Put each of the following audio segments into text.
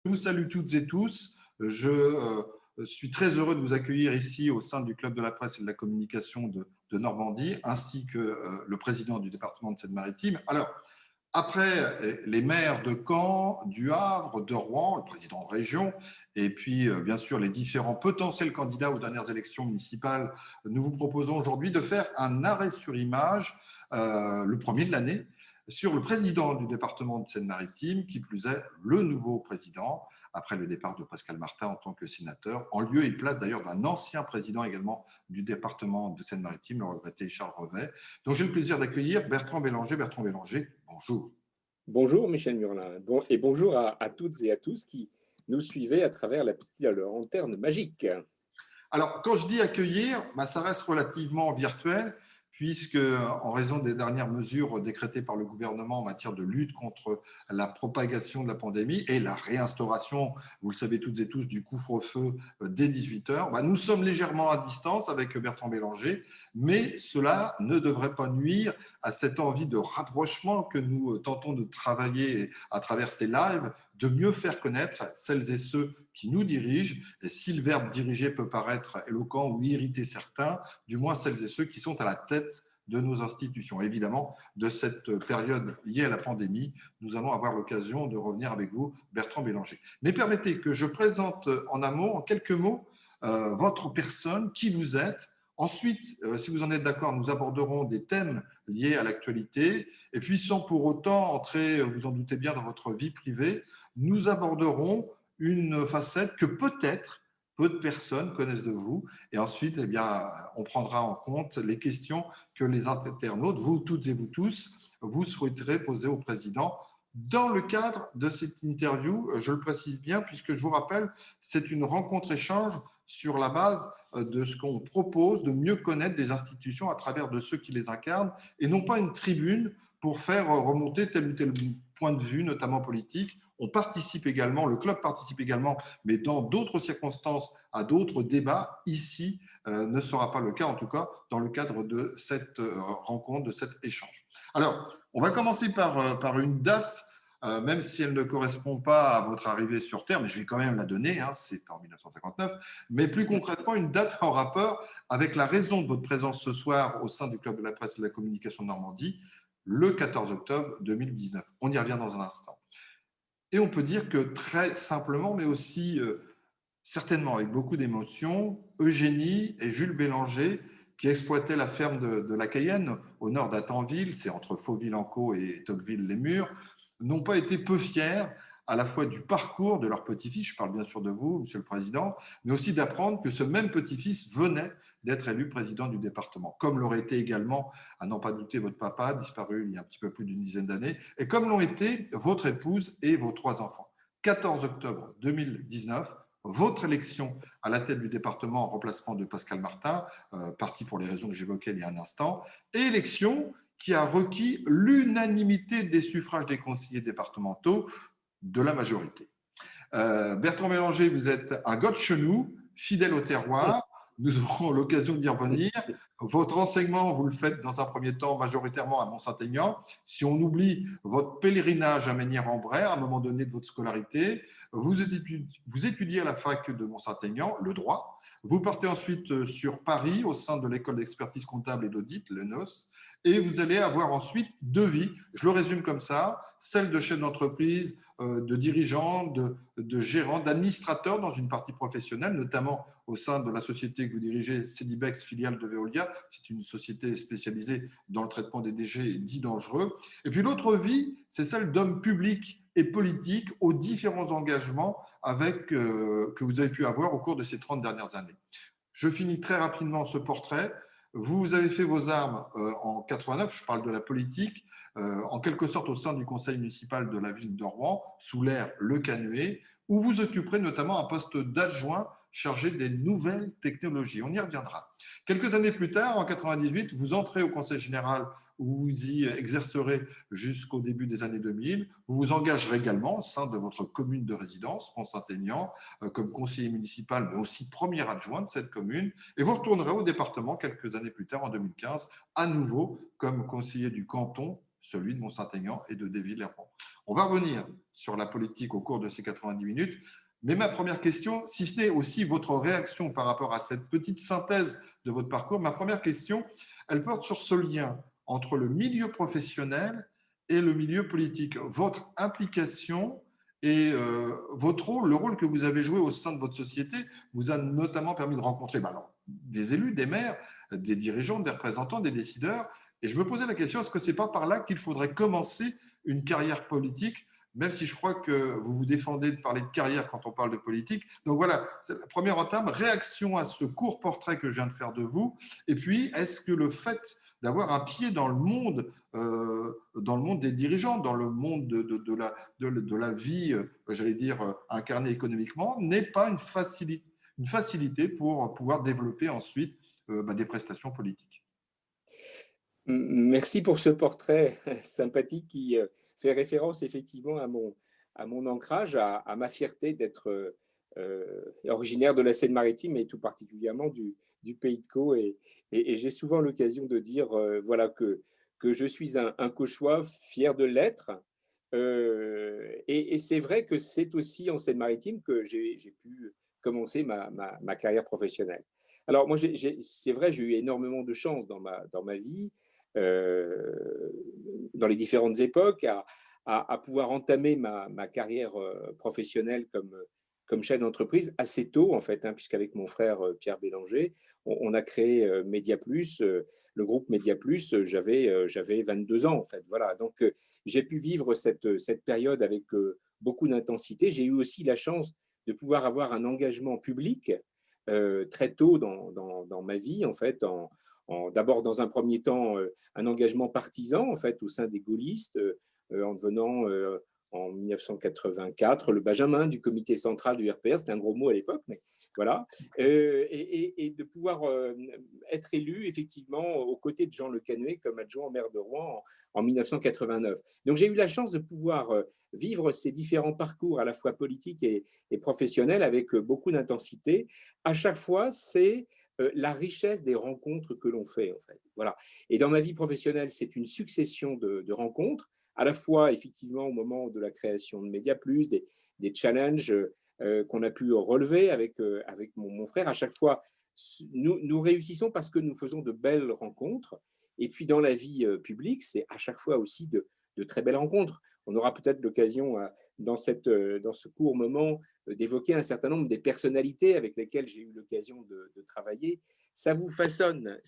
Je vous salue toutes et tous. Je suis très heureux de vous accueillir ici au sein du Club de la presse et de la communication de Normandie, ainsi que le président du département de Seine-Maritime. Alors, après les maires de Caen, du Havre, de Rouen, le président de région, et puis bien sûr les différents potentiels candidats aux dernières élections municipales, nous vous proposons aujourd'hui de faire un arrêt sur image, le premier de l'année, sur le président du département de Seine-Maritime, qui plus est le nouveau président, après le départ de Pascal Martin en tant que sénateur, en lieu et place d'ailleurs d'un ancien président également du département de Seine-Maritime, le regretté Charles Revet. Donc j'ai le plaisir d'accueillir Bertrand Bélanger. Bertrand Bélanger, bonjour. Bonjour Michel Murlin, et bonjour à toutes et à tous qui nous suivaient à travers la petite lanterne magique. Alors, quand je dis accueillir, ça reste relativement virtuel, puisque, en raison des dernières mesures décrétées par le gouvernement en matière de lutte contre la propagation de la pandémie et la réinstauration, vous le savez toutes et tous, du couvre-feu dès 18 heures, nous sommes légèrement à distance avec Bertrand Bélanger, mais cela ne devrait pas nuire à cette envie de rapprochement que nous tentons de travailler à travers ces lives, de mieux faire connaître celles et ceux qui nous dirigent. Et si le verbe diriger peut paraître éloquent ou irriter certains, du moins celles et ceux qui sont à la tête de nos institutions. Évidemment, de cette période liée à la pandémie, nous allons avoir l'occasion de revenir avec vous, Bertrand Bélanger. Mais permettez que je présente en amont, en quelques mots, votre personne, qui vous êtes. Ensuite, si vous en êtes d'accord, nous aborderons des thèmes liés à l'actualité. Et puis, sans pour autant entrer, vous en doutez bien, dans votre vie privée, nous aborderons une facette que peut-être peu de personnes connaissent de vous. Et ensuite, on prendra en compte les questions que les internautes, vous toutes et vous tous, vous souhaiterez poser au président. Dans le cadre de cette interview, je le précise bien, puisque je vous rappelle, c'est une rencontre-échange sur la base de ce qu'on propose, de mieux connaître des institutions à travers de ceux qui les incarnent, et non pas une tribune pour faire remonter tel ou tel point de vue, notamment politique. On participe également, le club participe également, mais dans d'autres circonstances, à d'autres débats. Ici, ne sera pas le cas, en tout cas, dans le cadre de cette rencontre, de cet échange. Alors, on va commencer par une date, même si elle ne correspond pas à votre arrivée sur Terre, mais je vais quand même la donner, c'est en 1959, mais plus concrètement, une date en rapport avec la raison de votre présence ce soir au sein du Club de la presse et de la communication de Normandie, le 14 octobre 2019. On y revient dans un instant. Et on peut dire que très simplement, mais aussi certainement avec beaucoup d'émotion, Eugénie et Jules Bélanger, qui exploitaient la ferme de la Cayenne, au nord d'Attenville, c'est entre Fauville-en-Caux et Tocqueville-les-Murs, n'ont pas été peu fiers à la fois du parcours de leur petit-fils, je parle bien sûr de vous, Monsieur le Président, mais aussi d'apprendre que ce même petit-fils venait d'être élu président du département, comme l'aurait été également, à n'en pas douter, votre papa, disparu il y a un petit peu plus d'une dizaine d'années, et comme l'ont été votre épouse et vos 3 enfants. 14 octobre 2019, votre élection à la tête du département en remplacement de Pascal Martin, parti pour les raisons que j'évoquais il y a un instant, et élection qui a requis l'unanimité des suffrages des conseillers départementaux de la majorité. Bertrand Bélanger, vous êtes un gars de chenou, fidèle au terroir. Nous aurons l'occasion d'y revenir. Votre enseignement, vous le faites dans un premier temps majoritairement à Mont-Saint-Aignan. Si on oublie votre pèlerinage à Menhir-en-Bray, à un moment donné de votre scolarité, vous étudiez à la fac de Mont-Saint-Aignan le droit. Vous partez ensuite sur Paris au sein de l'école d'expertise comptable et d'audit, l'ENOS, et vous allez avoir ensuite 2 vies. Je le résume comme ça, celle de chef d'entreprise, de dirigeant, de gérant, d'administrateur dans une partie professionnelle, notamment au sein de la société que vous dirigez, Cedibex, filiale de Veolia. C'est une société spécialisée dans le traitement des déchets dits dangereux. Et puis l'autre vie, c'est celle d'homme public et politique aux différents engagements que vous avez pu avoir au cours de ces 30 dernières années. Je finis très rapidement ce portrait. Vous avez fait vos armes en 89, je parle de la politique, en quelque sorte au sein du conseil municipal de la ville de Rouen, sous l'ère Le Canuet, où vous occuperez notamment un poste d'adjoint chargé des nouvelles technologies. On y reviendra. Quelques années plus tard, en 98, vous entrez au conseil général où vous y exercerez jusqu'au début des années 2000. Vous vous engagerez également au sein de votre commune de résidence, Mont-Saint-Aignan, comme conseiller municipal, mais aussi premier adjoint de cette commune. Et vous retournerez au département quelques années plus tard, en 2015, à nouveau comme conseiller du canton celui de Mont-Saint-Aignan et de Déville-les-Rouen. On va revenir sur la politique au cours de ces 90 minutes. Mais ma première question, si ce n'est aussi votre réaction par rapport à cette petite synthèse de votre parcours, ma première question, elle porte sur ce lien entre le milieu professionnel et le milieu politique. Votre implication et votre rôle, le rôle que vous avez joué au sein de votre société, vous a notamment permis de rencontrer des élus, des maires, des dirigeants, des représentants, des décideurs. Et je me posais la question, est-ce que ce n'est pas par là qu'il faudrait commencer une carrière politique, même si je crois que vous vous défendez de parler de carrière quand on parle de politique. Donc voilà, c'est la première entame, réaction à ce court portrait que je viens de faire de vous. Et puis, est-ce que le fait d'avoir un pied dans le monde des dirigeants, dans le monde de la vie, j'allais dire, incarnée économiquement, n'est pas une facilité pour pouvoir développer ensuite des prestations politiques? Merci pour ce portrait sympathique qui fait référence effectivement à mon ancrage, à ma fierté d'être originaire de la Seine-Maritime et tout particulièrement du Pays de Caux. Et j'ai souvent l'occasion de dire voilà, que je suis un Cauchois fier de l'être. Et c'est vrai que c'est aussi en Seine-Maritime que j'ai pu commencer ma carrière professionnelle. Alors moi, c'est vrai, j'ai eu énormément de chance dans ma vie, euh, dans les différentes époques, à pouvoir entamer ma carrière professionnelle comme chef d'entreprise assez tôt, en fait, hein, puisqu'avec mon frère Pierre Bélanger, on a créé Média Plus, le groupe Média Plus, j'avais 22 ans, en fait. Voilà. Donc, j'ai pu vivre cette période avec beaucoup d'intensité. J'ai eu aussi la chance de pouvoir avoir un engagement public très tôt dans ma vie, en fait, d'abord dans un premier temps un engagement partisan en fait au sein des gaullistes en devenant en 1984 le benjamin du comité central du RPR, c'était un gros mot à l'époque, mais voilà, et de pouvoir être élu effectivement aux côtés de Jean Le Canuet comme adjoint au maire de Rouen en 1989. Donc j'ai eu la chance de pouvoir vivre ces différents parcours à la fois politiques et professionnels avec beaucoup d'intensité. À chaque fois, c'est la richesse des rencontres que l'on fait, en fait. Voilà. Et dans ma vie professionnelle, c'est une succession de rencontres, à la fois, effectivement, au moment de la création de Média Plus, des challenges qu'on a pu relever avec mon frère. À chaque fois, nous réussissons parce que nous faisons de belles rencontres. Et puis, dans la vie publique, c'est à chaque fois aussi de très belles rencontres. On aura peut-être l'occasion, dans ce court moment, d'évoquer un certain nombre des personnalités avec lesquelles j'ai eu l'occasion de travailler. Ça vous façonne,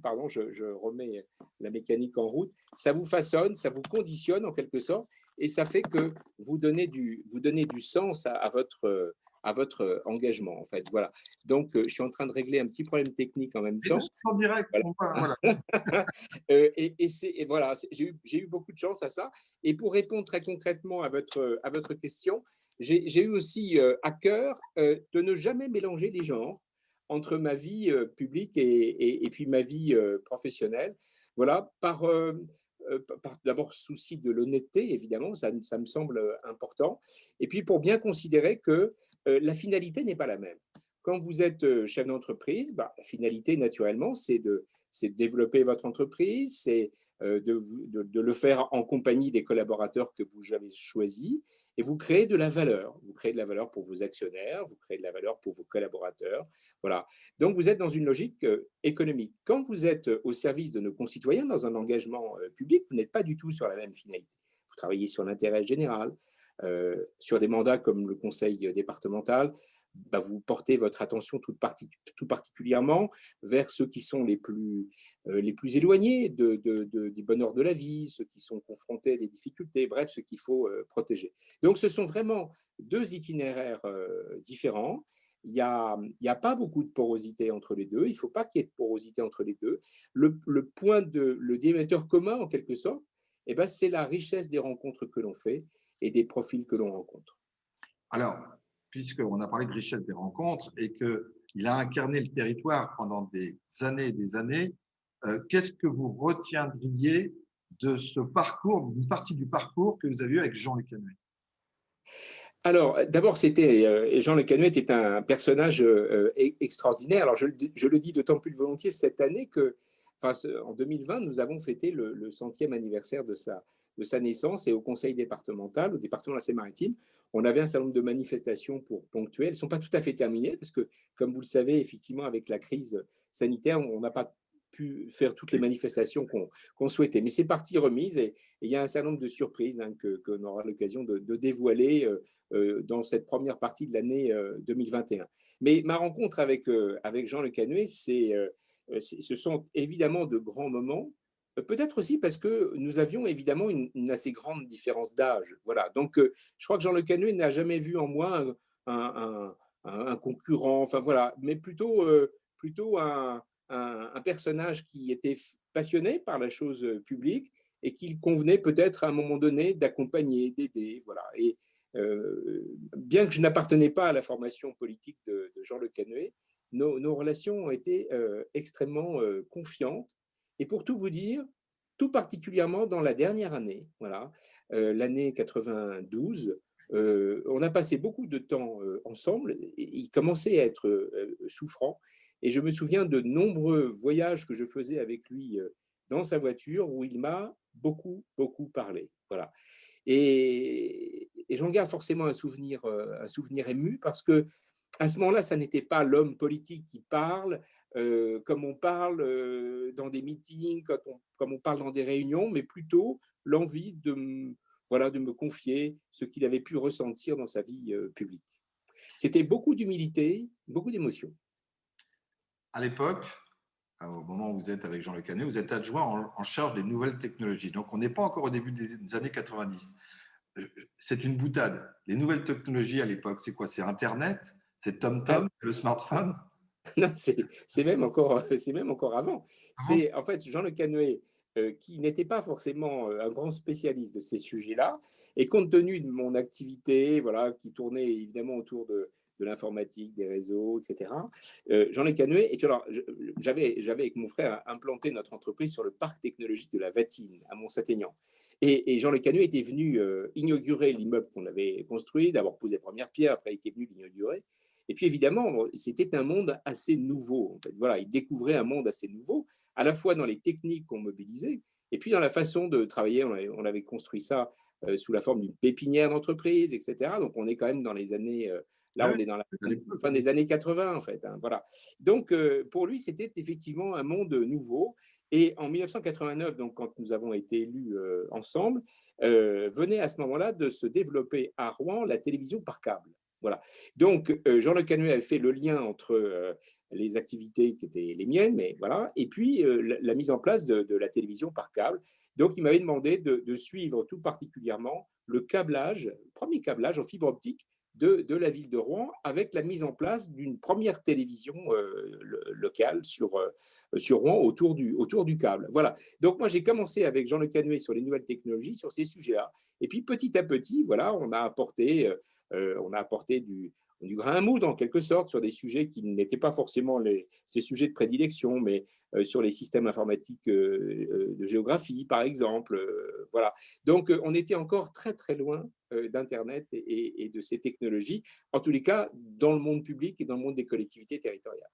pardon, je remets la mécanique en route, ça vous façonne, ça vous conditionne en quelque sorte, et ça fait que vous donnez du sens à votre engagement, en fait. Voilà. Donc, je suis en train de régler un petit problème technique en même Et nous temps. sommes en direct, Voilà. voilà. Et voilà, j'ai eu beaucoup de chance à ça. Et pour répondre très concrètement à votre question, j'ai eu aussi à cœur de ne jamais mélanger les genres entre ma vie publique et puis ma vie professionnelle. Voilà, par d'abord souci de l'honnêteté, évidemment, ça me semble important. Et puis pour bien considérer que la finalité n'est pas la même. Quand vous êtes chef d'entreprise, la finalité, naturellement, c'est de développer votre entreprise, c'est de le faire en compagnie des collaborateurs que vous avez choisis, et vous créez de la valeur. Vous créez de la valeur pour vos actionnaires, vous créez de la valeur pour vos collaborateurs. Voilà. Donc, vous êtes dans une logique économique. Quand vous êtes au service de nos concitoyens dans un engagement public, vous n'êtes pas du tout sur la même finalité. Vous travaillez sur l'intérêt général, sur des mandats comme le conseil départemental, vous portez votre attention tout particulièrement vers ceux qui sont les plus éloignés du bonheur de la vie, ceux qui sont confrontés à des difficultés, bref, ceux qu'il faut protéger. Donc, ce sont vraiment deux itinéraires différents. Il n'y a pas beaucoup de porosité entre les deux. Il ne faut pas qu'il y ait de porosité entre les deux. Le démetteur commun, en quelque sorte, c'est la richesse des rencontres que l'on fait et des profils que l'on rencontre. Alors, puisqu'on a parlé de richesse des rencontres et qu'il a incarné le territoire pendant des années et des années, qu'est-ce que vous retiendriez de ce parcours, d'une partie du parcours que vous avez eu avec Jean Le Canuet? Alors, d'abord, Jean Le Canuet était un personnage extraordinaire. Alors, je le dis d'autant plus volontiers cette année que, en 2020, nous avons fêté le 100e anniversaire de sa naissance, et au conseil départemental, au département de la Seine-Maritime, on avait un certain nombre de manifestations pour ponctuelles. Elles ne sont pas tout à fait terminées parce que, comme vous le savez, effectivement, avec la crise sanitaire, on n'a pas pu faire toutes les manifestations qu'on souhaitait. Mais c'est partie remise, et il y a un certain nombre de surprises, hein, qu'on aura l'occasion de dévoiler dans cette première partie de l'année 2021. Mais ma rencontre avec Jean Le Canuet, ce sont évidemment de grands moments, peut-être aussi parce que nous avions évidemment une assez grande différence d'âge. Voilà. Donc, je crois que Jean Le Canuet n'a jamais vu en moi un concurrent, enfin voilà, mais plutôt un personnage qui était passionné par la chose publique et qu'il convenait peut-être à un moment donné d'accompagner, d'aider. Voilà. Et bien que je n'appartenais pas à la formation politique de Jean Le Canuet, nos relations ont été extrêmement confiantes. Et pour tout vous dire, tout particulièrement dans la dernière année, voilà, l'année 92, on a passé beaucoup de temps ensemble. Il commençait à être souffrant, et je me souviens de nombreux voyages que je faisais avec lui dans sa voiture où il m'a beaucoup parlé. Voilà. Et j'en garde forcément un souvenir ému, parce que à ce moment-là, ça n'était pas l'homme politique qui parle comme on parle dans des meetings, comme on parle dans des réunions, mais plutôt l'envie voilà, de me confier ce qu'il avait pu ressentir dans sa vie publique. C'était beaucoup d'humilité, beaucoup d'émotion. À l'époque, au moment où vous êtes avec Jean Le Canuet, vous êtes adjoint en charge des nouvelles technologies. Donc, on n'est pas encore au début des années 90. C'est une boutade. Les nouvelles technologies à l'époque, c'est quoi? C'est Internet? C'est Ah, TomTom? Le smartphone? non, c'est même encore avant. C'est en fait Jean Le Canuet, qui n'était pas forcément un grand spécialiste de ces sujets-là, et compte tenu de mon activité, voilà, qui tournait évidemment autour de l'informatique, des réseaux, etc. Jean Le Canuet, et puis alors, j'avais avec mon frère implanté notre entreprise sur le parc technologique de la Vatine, à Mont-Saint-Aignan. Et Jean Le Canuet était venu inaugurer l'immeuble qu'on avait construit, d'abord poser les premières pierres, après il était venu l'inaugurer. Et puis évidemment, c'était un monde assez nouveau. En fait. Voilà, il découvrait un monde assez nouveau, à la fois dans les techniques qu'on mobilisait, et puis dans la façon de travailler. On avait construit ça sous la forme d'une pépinière d'entreprise, etc. Donc on est quand même dans les années, là Ouais, on est dans la à l'époque. fin des années 80 en fait. Hein, voilà. Donc pour lui, c'était effectivement un monde nouveau. Et en 1989, donc quand nous avons été élus ensemble, venait à ce moment-là de se développer à Rouen la télévision par câble. Voilà. Donc, Jean Le Canuet a fait le lien entre les activités qui étaient les miennes, mais voilà, et puis la mise en place de la télévision par câble. Donc, il m'avait demandé de suivre tout particulièrement le câblage, le premier câblage en fibre optique de la ville de Rouen, avec la mise en place d'une première télévision locale sur Rouen autour du câble. Voilà. Donc, moi, j'ai commencé avec Jean Le Canuet sur les nouvelles technologies, sur ces sujets-là. Et puis, petit à petit, voilà, on a apporté du grain à moudre en quelque sorte sur des sujets qui n'étaient pas forcément ces sujets de prédilection, mais sur les systèmes informatiques de géographie, par exemple. Voilà. Donc, on était encore très, très loin d'Internet et de ces technologies, en tous les cas, dans le monde public et dans le monde des collectivités territoriales.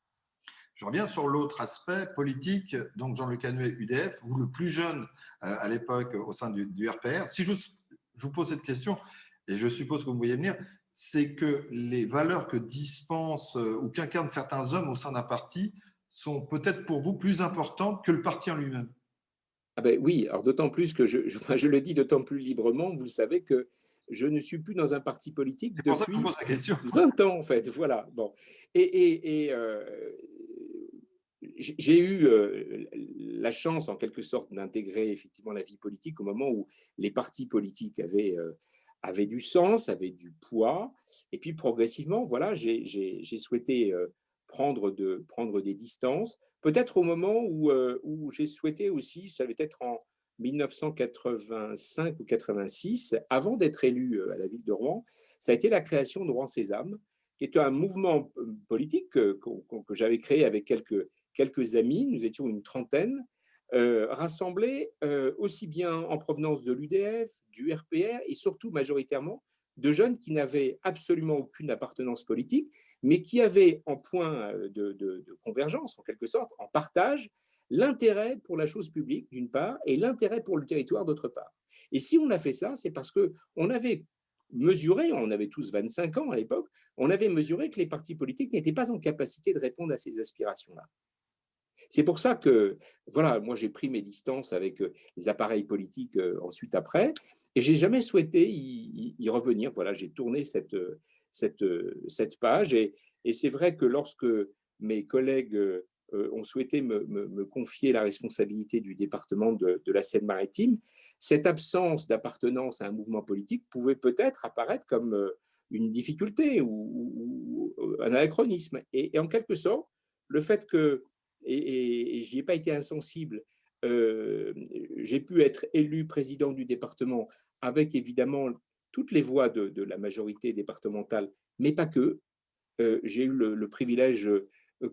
Je reviens sur l'autre aspect politique. Donc, Jean Le Canuet, UDF, vous le plus jeune à l'époque au sein du RPR. Si je vous pose cette question, et je suppose que vous me voyez venir, c'est que les valeurs que dispensent ou qu'incarnent certains hommes au sein d'un parti sont peut-être pour vous plus importantes que le parti en lui-même. Ah ben oui, alors d'autant plus que je le dis d'autant plus librement, vous le savez, que je ne suis plus dans un parti politique C'est pour ça que je vous depuis pose la question. 20 ans, en fait. Voilà. Bon. Et j'ai eu la chance, en quelque sorte, d'intégrer effectivement la vie politique au moment où les partis politiques avaient du sens, avaient du poids. Et puis, progressivement, voilà, j'ai souhaité prendre des distances. Peut-être au moment où j'ai souhaité aussi, ça devait être en 1985 ou 86, avant d'être élu à la ville de Rouen, ça a été la création de Rouen Sésame, qui est un mouvement politique que j'avais créé avec quelques amis. Nous étions une trentaine, rassemblés aussi bien en provenance de l'UDF, du RPR et surtout majoritairement de jeunes qui n'avaient absolument aucune appartenance politique, mais qui avaient en point de convergence, en quelque sorte, en partage, l'intérêt pour la chose publique, d'une part, et l'intérêt pour le territoire, d'autre part. Et si on a fait ça, c'est parce qu'on avait mesuré, on avait tous 25 ans à l'époque, on avait mesuré que les partis politiques n'étaient pas en capacité de répondre à ces aspirations-là. C'est pour ça que, voilà, moi j'ai pris mes distances avec les appareils politiques ensuite après, et j'ai jamais souhaité y revenir. Voilà, j'ai tourné cette page, et c'est vrai que lorsque mes collègues ont souhaité me confier la responsabilité du département de la Seine-Maritime, cette absence d'appartenance à un mouvement politique pouvait peut-être apparaître comme une difficulté ou un anachronisme. Et en quelque sorte, le fait que et j'y ai pas été insensible. J'ai pu être élu président du département avec évidemment toutes les voix de la majorité départementale, mais pas que. J'ai eu le privilège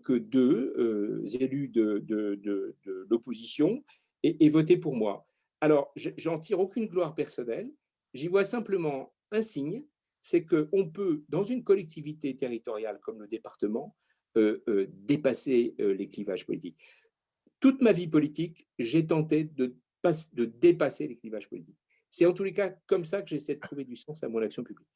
que deux élus de l'opposition aient voté pour moi. Alors, j'en tire aucune gloire personnelle, j'y vois simplement un signe, c'est qu'on peut, dans une collectivité territoriale comme le département, dépasser les clivages politiques. Toute ma vie politique, j'ai tenté de dépasser les clivages politiques. C'est en tous les cas comme ça que j'essaie de trouver du sens à mon action publique.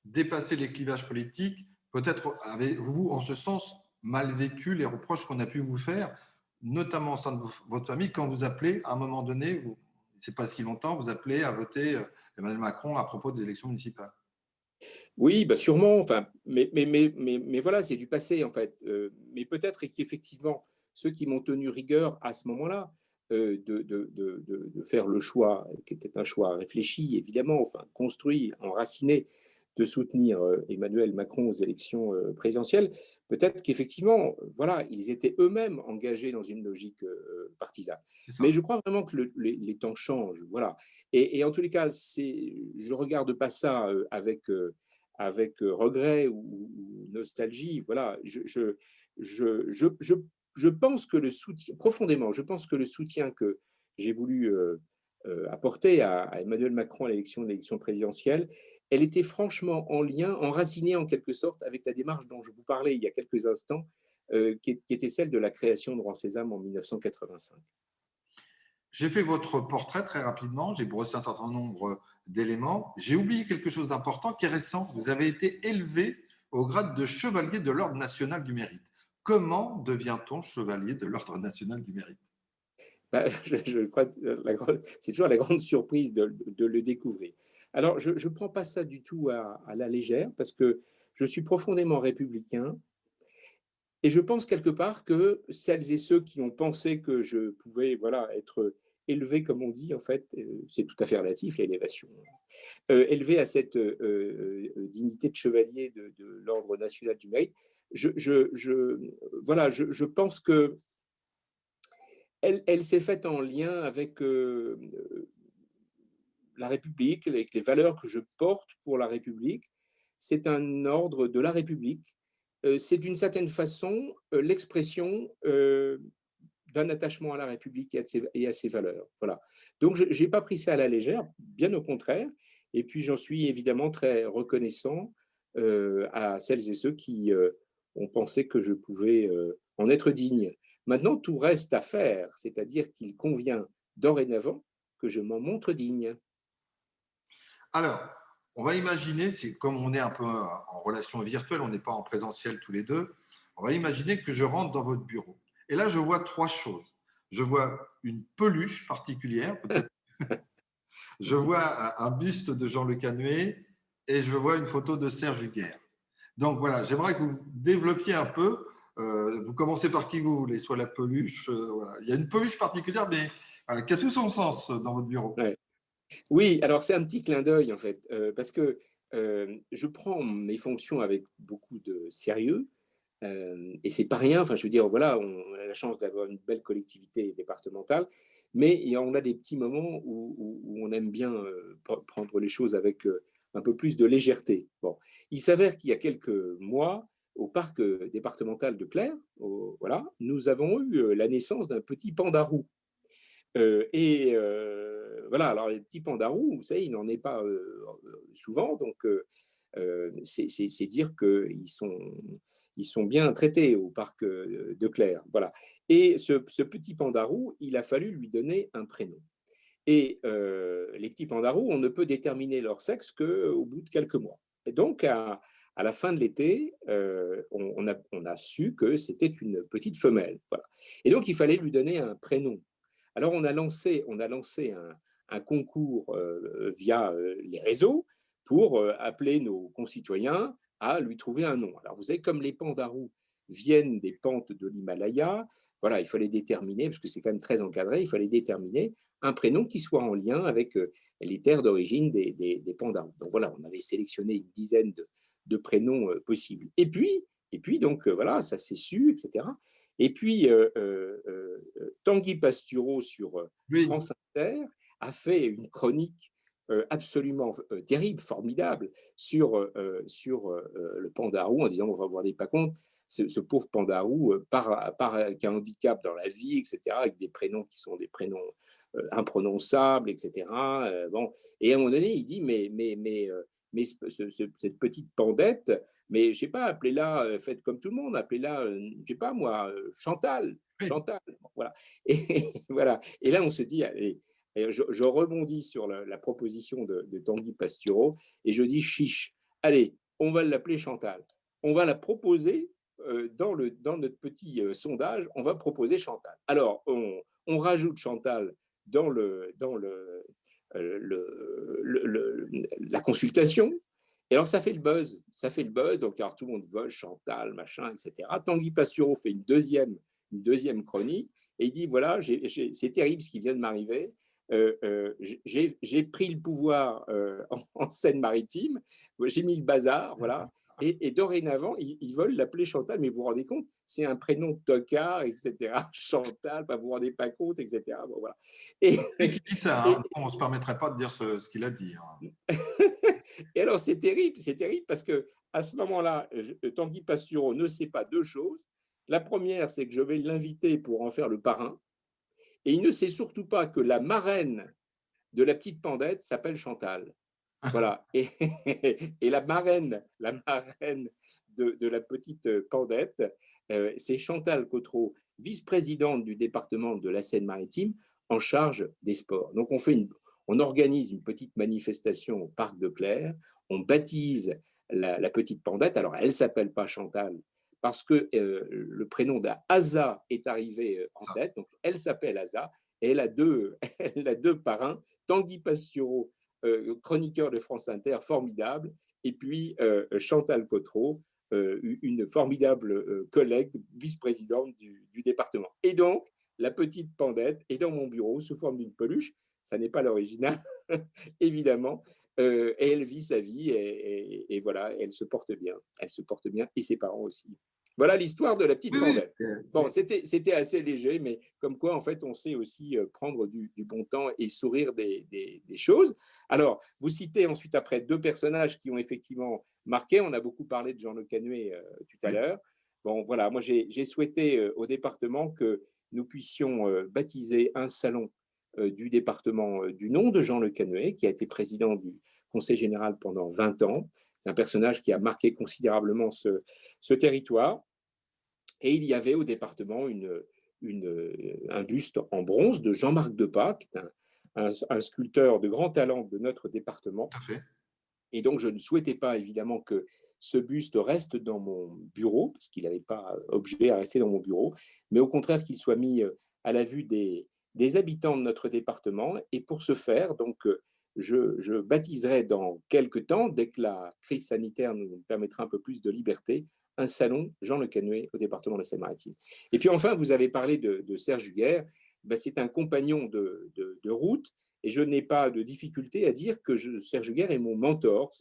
Dépasser les clivages politiques, peut-être avez-vous, en ce sens, mal vécu les reproches qu'on a pu vous faire, notamment au sein de votre famille, quand vous appelez, à un moment donné, c'est pas si longtemps, vous appelez à voter Emmanuel Macron à propos des élections municipales. Oui, bah sûrement. Enfin, mais voilà, c'est du passé en fait. Mais peut-être qu'effectivement, ceux qui m'ont tenu rigueur à ce moment-là, de faire le choix, qui était un choix réfléchi, évidemment, enfin construit, enraciné, de soutenir Emmanuel Macron aux élections présidentielles, peut-être qu'effectivement, voilà, ils étaient eux-mêmes engagés dans une logique partisane. C'est Mais ça. je crois vraiment que les temps changent, voilà. Et en tous les cas, je regarde pas ça avec regret ou nostalgie. Voilà, je pense que le soutien, profondément, je pense que le soutien que j'ai voulu apporter à Emmanuel Macron à l'élection présidentielle, elle était franchement en lien, enracinée en quelque sorte avec la démarche dont je vous parlais il y a quelques instants, qui était celle de la création de Roi Sésame en 1985. J'ai fait votre portrait très rapidement, j'ai brossé un certain nombre d'éléments. J'ai oublié quelque chose d'important qui est récent. Vous avez été élevé au grade de chevalier de l'Ordre national du mérite. Comment devient-on chevalier de l'Ordre national du mérite? Bah, je crois que c'est toujours la grande surprise de le découvrir. Alors, je ne prends pas ça du tout à la légère parce que je suis profondément républicain et je pense quelque part que celles et ceux qui ont pensé que je pouvais voilà, être élevé, comme on dit, en fait, c'est tout à fait relatif, l'élévation, élevé à cette dignité de chevalier de l'Ordre national du mérite. Voilà, je pense que elle s'est faite en lien avec la République, avec les valeurs que je porte pour la République. C'est un ordre de la République. C'est d'une certaine façon l'expression d'un attachement à la République et à ses valeurs. Voilà. Donc, je n'ai pas pris ça à la légère, bien au contraire. Et puis, j'en suis évidemment très reconnaissant à celles et ceux qui ont pensé que je pouvais en être digne. Maintenant, tout reste à faire, c'est-à-dire qu'il convient dorénavant que je m'en montre digne. Alors, on va imaginer, c'est comme on est un peu en relation virtuelle, on n'est pas en présentiel tous les deux, on va imaginer que je rentre dans votre bureau. Et là, je vois trois choses. Je vois une peluche particulière, peut-être. Je vois un buste de Jean Le Canuet et je vois une photo de Serge Huguer. Donc voilà, j'aimerais que vous développiez un peu. Vous commencez par qui vous voulez, soit la peluche. Voilà. Il y a une peluche particulière, mais voilà, qui a tout son sens dans votre bureau. Ouais. Oui, alors c'est un petit clin d'œil en fait, parce que je prends mes fonctions avec beaucoup de sérieux. Et c'est pas rien, enfin je veux dire, voilà, on a la chance d'avoir une belle collectivité départementale, mais on a des petits moments où on aime bien prendre les choses avec un peu plus de légèreté. Bon, il s'avère qu'il y a quelques mois, au parc départemental de Clères, voilà, nous avons eu la naissance d'un petit pandarou. Voilà, alors les petits pandarous, vous savez, il n'en est pas souvent, donc c'est dire qu'ils sont bien traités au parc de Clères. Voilà. Et ce petit pandarou, il a fallu lui donner un prénom. Et les petits pandarous, on ne peut déterminer leur sexe qu'au bout de quelques mois. Et donc, à la fin de l'été, on a su que c'était une petite femelle. Voilà. Et donc, il fallait lui donner un prénom. Alors, on a lancé un concours via les réseaux pour appeler nos concitoyens à lui trouver un nom. Alors, vous savez, comme les pandarous viennent des pentes de l'Himalaya, voilà, il fallait déterminer, parce que c'est quand même très encadré, il fallait déterminer un prénom qui soit en lien avec les terres d'origine des pandarous. Donc voilà, on avait sélectionné une dizaine de prénoms possibles. Et puis donc voilà, ça s'est su, etc. Et puis Tanguy Pastureau sur Oui, France Inter a fait une chronique absolument terrible, formidable, sur le pandarou, en disant, on va vous rendez pas compte, ce pauvre pandarou avec un handicap dans la vie, etc., avec des prénoms qui sont des prénoms imprononçables, etc. Bon. Et à un moment donné, il dit, mais cette petite pandette, mais je ne sais pas, appelez-la, faites comme tout le monde, appelez-la, je ne sais pas moi, Chantal. oui. Chantal, voilà. Et, voilà. Et là, on se dit, allez, et je rebondis sur la proposition de Tanguy Pastureau et je dis chiche. Allez, on va l'appeler Chantal. On va la proposer dans notre petit sondage, on va proposer Chantal. Alors, on rajoute Chantal dans la consultation. Et alors, ça fait le buzz. Ça fait le buzz. Donc, alors, tout le monde vole Chantal, machin, etc. Tanguy Pastureau fait une deuxième chronique et il dit voilà, c'est terrible ce qui vient de m'arriver. J'ai pris le pouvoir en Seine-Maritime, j'ai mis le bazar, voilà. Et dorénavant, ils veulent l'appeler Chantal, mais vous vous rendez compte, c'est un prénom tocard, etc. Chantal, vous vous rendez pas compte, etc. Bon, voilà. Et, Et qui dit ça, hein. et, On ne se permettrait pas de dire ce qu'il a dit, hein. et alors, c'est terrible parce que à ce moment-là, Tanguy Pastureau ne sait pas deux choses. La première, c'est que je vais l'inviter pour en faire le parrain. Et il ne sait surtout pas que la marraine de la petite pandette s'appelle Chantal. Voilà. Et la marraine de la petite pandette, c'est Chantal Cotreau, vice-présidente du département de la Seine-Maritime, en charge des sports. Donc, on organise une petite manifestation au parc de Clères, on baptise la petite pandette. Alors, elle ne s'appelle pas Chantal parce que le prénom d'Aza est arrivé en tête. Donc, elle s'appelle Aza et elle a deux, elle a deux parrains, Tanguy Pastureau, chroniqueur de France Inter formidable, et puis Chantal Cotreau, une formidable collègue, vice-présidente du département. Et donc, la petite pandette est dans mon bureau sous forme d'une peluche. Ça n'est pas l'original, évidemment. Et elle vit sa vie et voilà, elle se porte bien. Elle se porte bien et ses parents aussi. Voilà l'histoire de la petite Oui, oui. pandette. Bon, c'était assez léger, mais comme quoi, en fait, on sait aussi prendre du bon temps et sourire des choses. Alors, vous citez ensuite après deux personnages qui ont effectivement marqué. On a beaucoup parlé de Jean Le Canuet tout à Oui. l'heure. Bon, voilà, moi, j'ai souhaité au département que nous puissions baptiser un salon du département du nom de Jean Le Canuet, qui a été président du Conseil général pendant 20 ans, un personnage qui a marqué considérablement ce territoire. Et il y avait au département un buste en bronze de Jean-Marc Depas, qui est un sculpteur de grand talent de notre département. Tout à fait. Et donc, je ne souhaitais pas, évidemment, que ce buste reste dans mon bureau, parce qu'il n'avait pas objet à rester dans mon bureau, mais au contraire qu'il soit mis à la vue des habitants de notre département. Et pour ce faire, donc, je baptiserai dans quelques temps, dès que la crise sanitaire nous permettra un peu plus de liberté, un salon Jean Le Canuet au département de la Seine-Maritime. Et puis enfin, vous avez parlé de Serge Huguer. Ben, c'est un compagnon de route et je n'ai pas de difficulté à dire que Serge Huguer est mon mentor.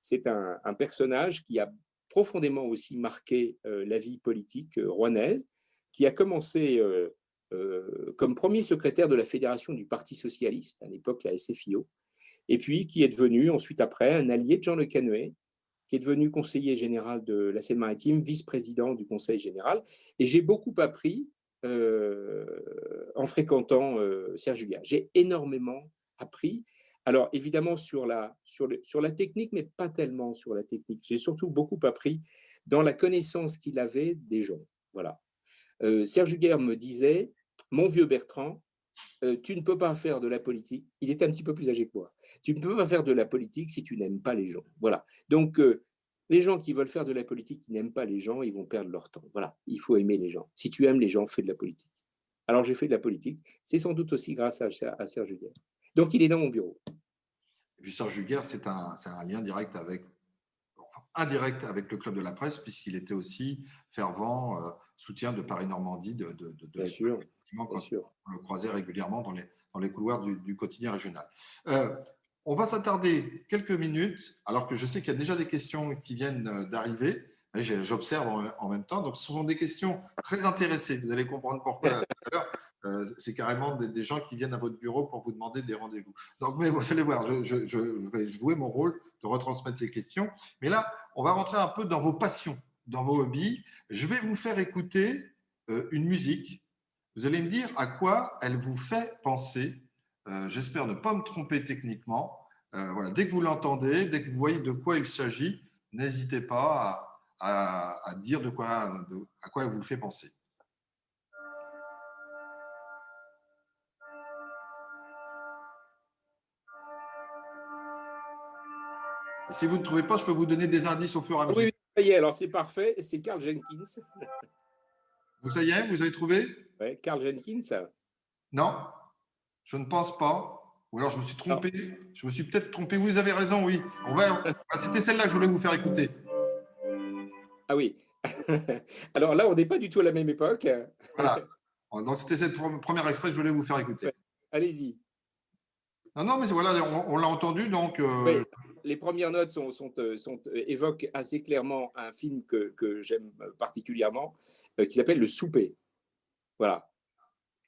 C'est un personnage qui a profondément aussi marqué la vie politique rouennaise, qui a commencé comme premier secrétaire de la fédération du Parti socialiste, à l'époque la SFIO, et puis qui est devenu ensuite après un allié de Jean Le Canuet, qui est devenu conseiller général de la Seine-Maritime, vice-président du Conseil général. Et j'ai beaucoup appris en fréquentant Serge Huguer. J'ai énormément appris Alors, évidemment, sur la technique, mais pas tellement sur la technique. J'ai surtout beaucoup appris dans la connaissance qu'il avait des gens. Voilà. Serge Huguer me disait, mon vieux Bertrand, tu ne peux pas faire de la politique. Il était un petit peu plus âgé que moi. Tu ne peux pas faire de la politique si tu n'aimes pas les gens. Voilà. Donc, les gens qui veulent faire de la politique, qui n'aiment pas les gens, ils vont perdre leur temps. Voilà. Il faut aimer les gens. Si tu aimes les gens, fais de la politique. Alors, j'ai fait de la politique. C'est sans doute aussi grâce à Serge Huguer. Donc, il est dans mon bureau. Et puis Serge Huguer, c'est un lien direct avec, enfin, indirect avec le Club de la Presse, puisqu'il était aussi fervent soutien de Paris-Normandie de Bien sûr, l'époque, effectivement, bien quand sûr. on le croisait régulièrement dans les couloirs du quotidien régional. On va s'attarder quelques minutes, alors que je sais qu'il y a déjà des questions qui viennent d'arriver. J'observe en même temps. Donc, ce sont des questions très intéressées. Vous allez comprendre pourquoi tout à l'heure. C'est carrément des gens qui viennent à votre bureau pour vous demander des rendez-vous. Donc, mais vous allez voir, je vais jouer mon rôle de retransmettre ces questions. Mais là, on va rentrer un peu dans vos passions, dans vos hobbies. Je vais vous faire écouter une musique. Vous allez me dire à quoi elle vous fait penser. J'espère ne pas me tromper techniquement. Voilà, dès que vous l'entendez, dès que vous voyez de quoi il s'agit, n'hésitez pas à dire à quoi elle vous fait penser. Et si vous ne trouvez pas, je peux vous donner des indices au fur et à Ah oui, mesure. oui, ça y est, alors c'est parfait. C'est Carl Jenkins. Donc ça y est, vous avez trouvé? Ouais, Carl Jenkins. Non, je ne pense pas. Ou alors je me suis Non. trompé. Je me suis peut-être trompé. Vous avez raison, oui. C'était celle-là que je voulais vous faire écouter. Ah oui. Alors là, on n'est pas du tout à la même époque. Voilà. Donc c'était cette première extrait que je voulais vous faire écouter. Ouais. Allez-y. Non, non, mais voilà, on l'a entendu, donc Oui, les premières notes évoquent assez clairement un film que j'aime particulièrement, qui s'appelle Le Souper. Voilà.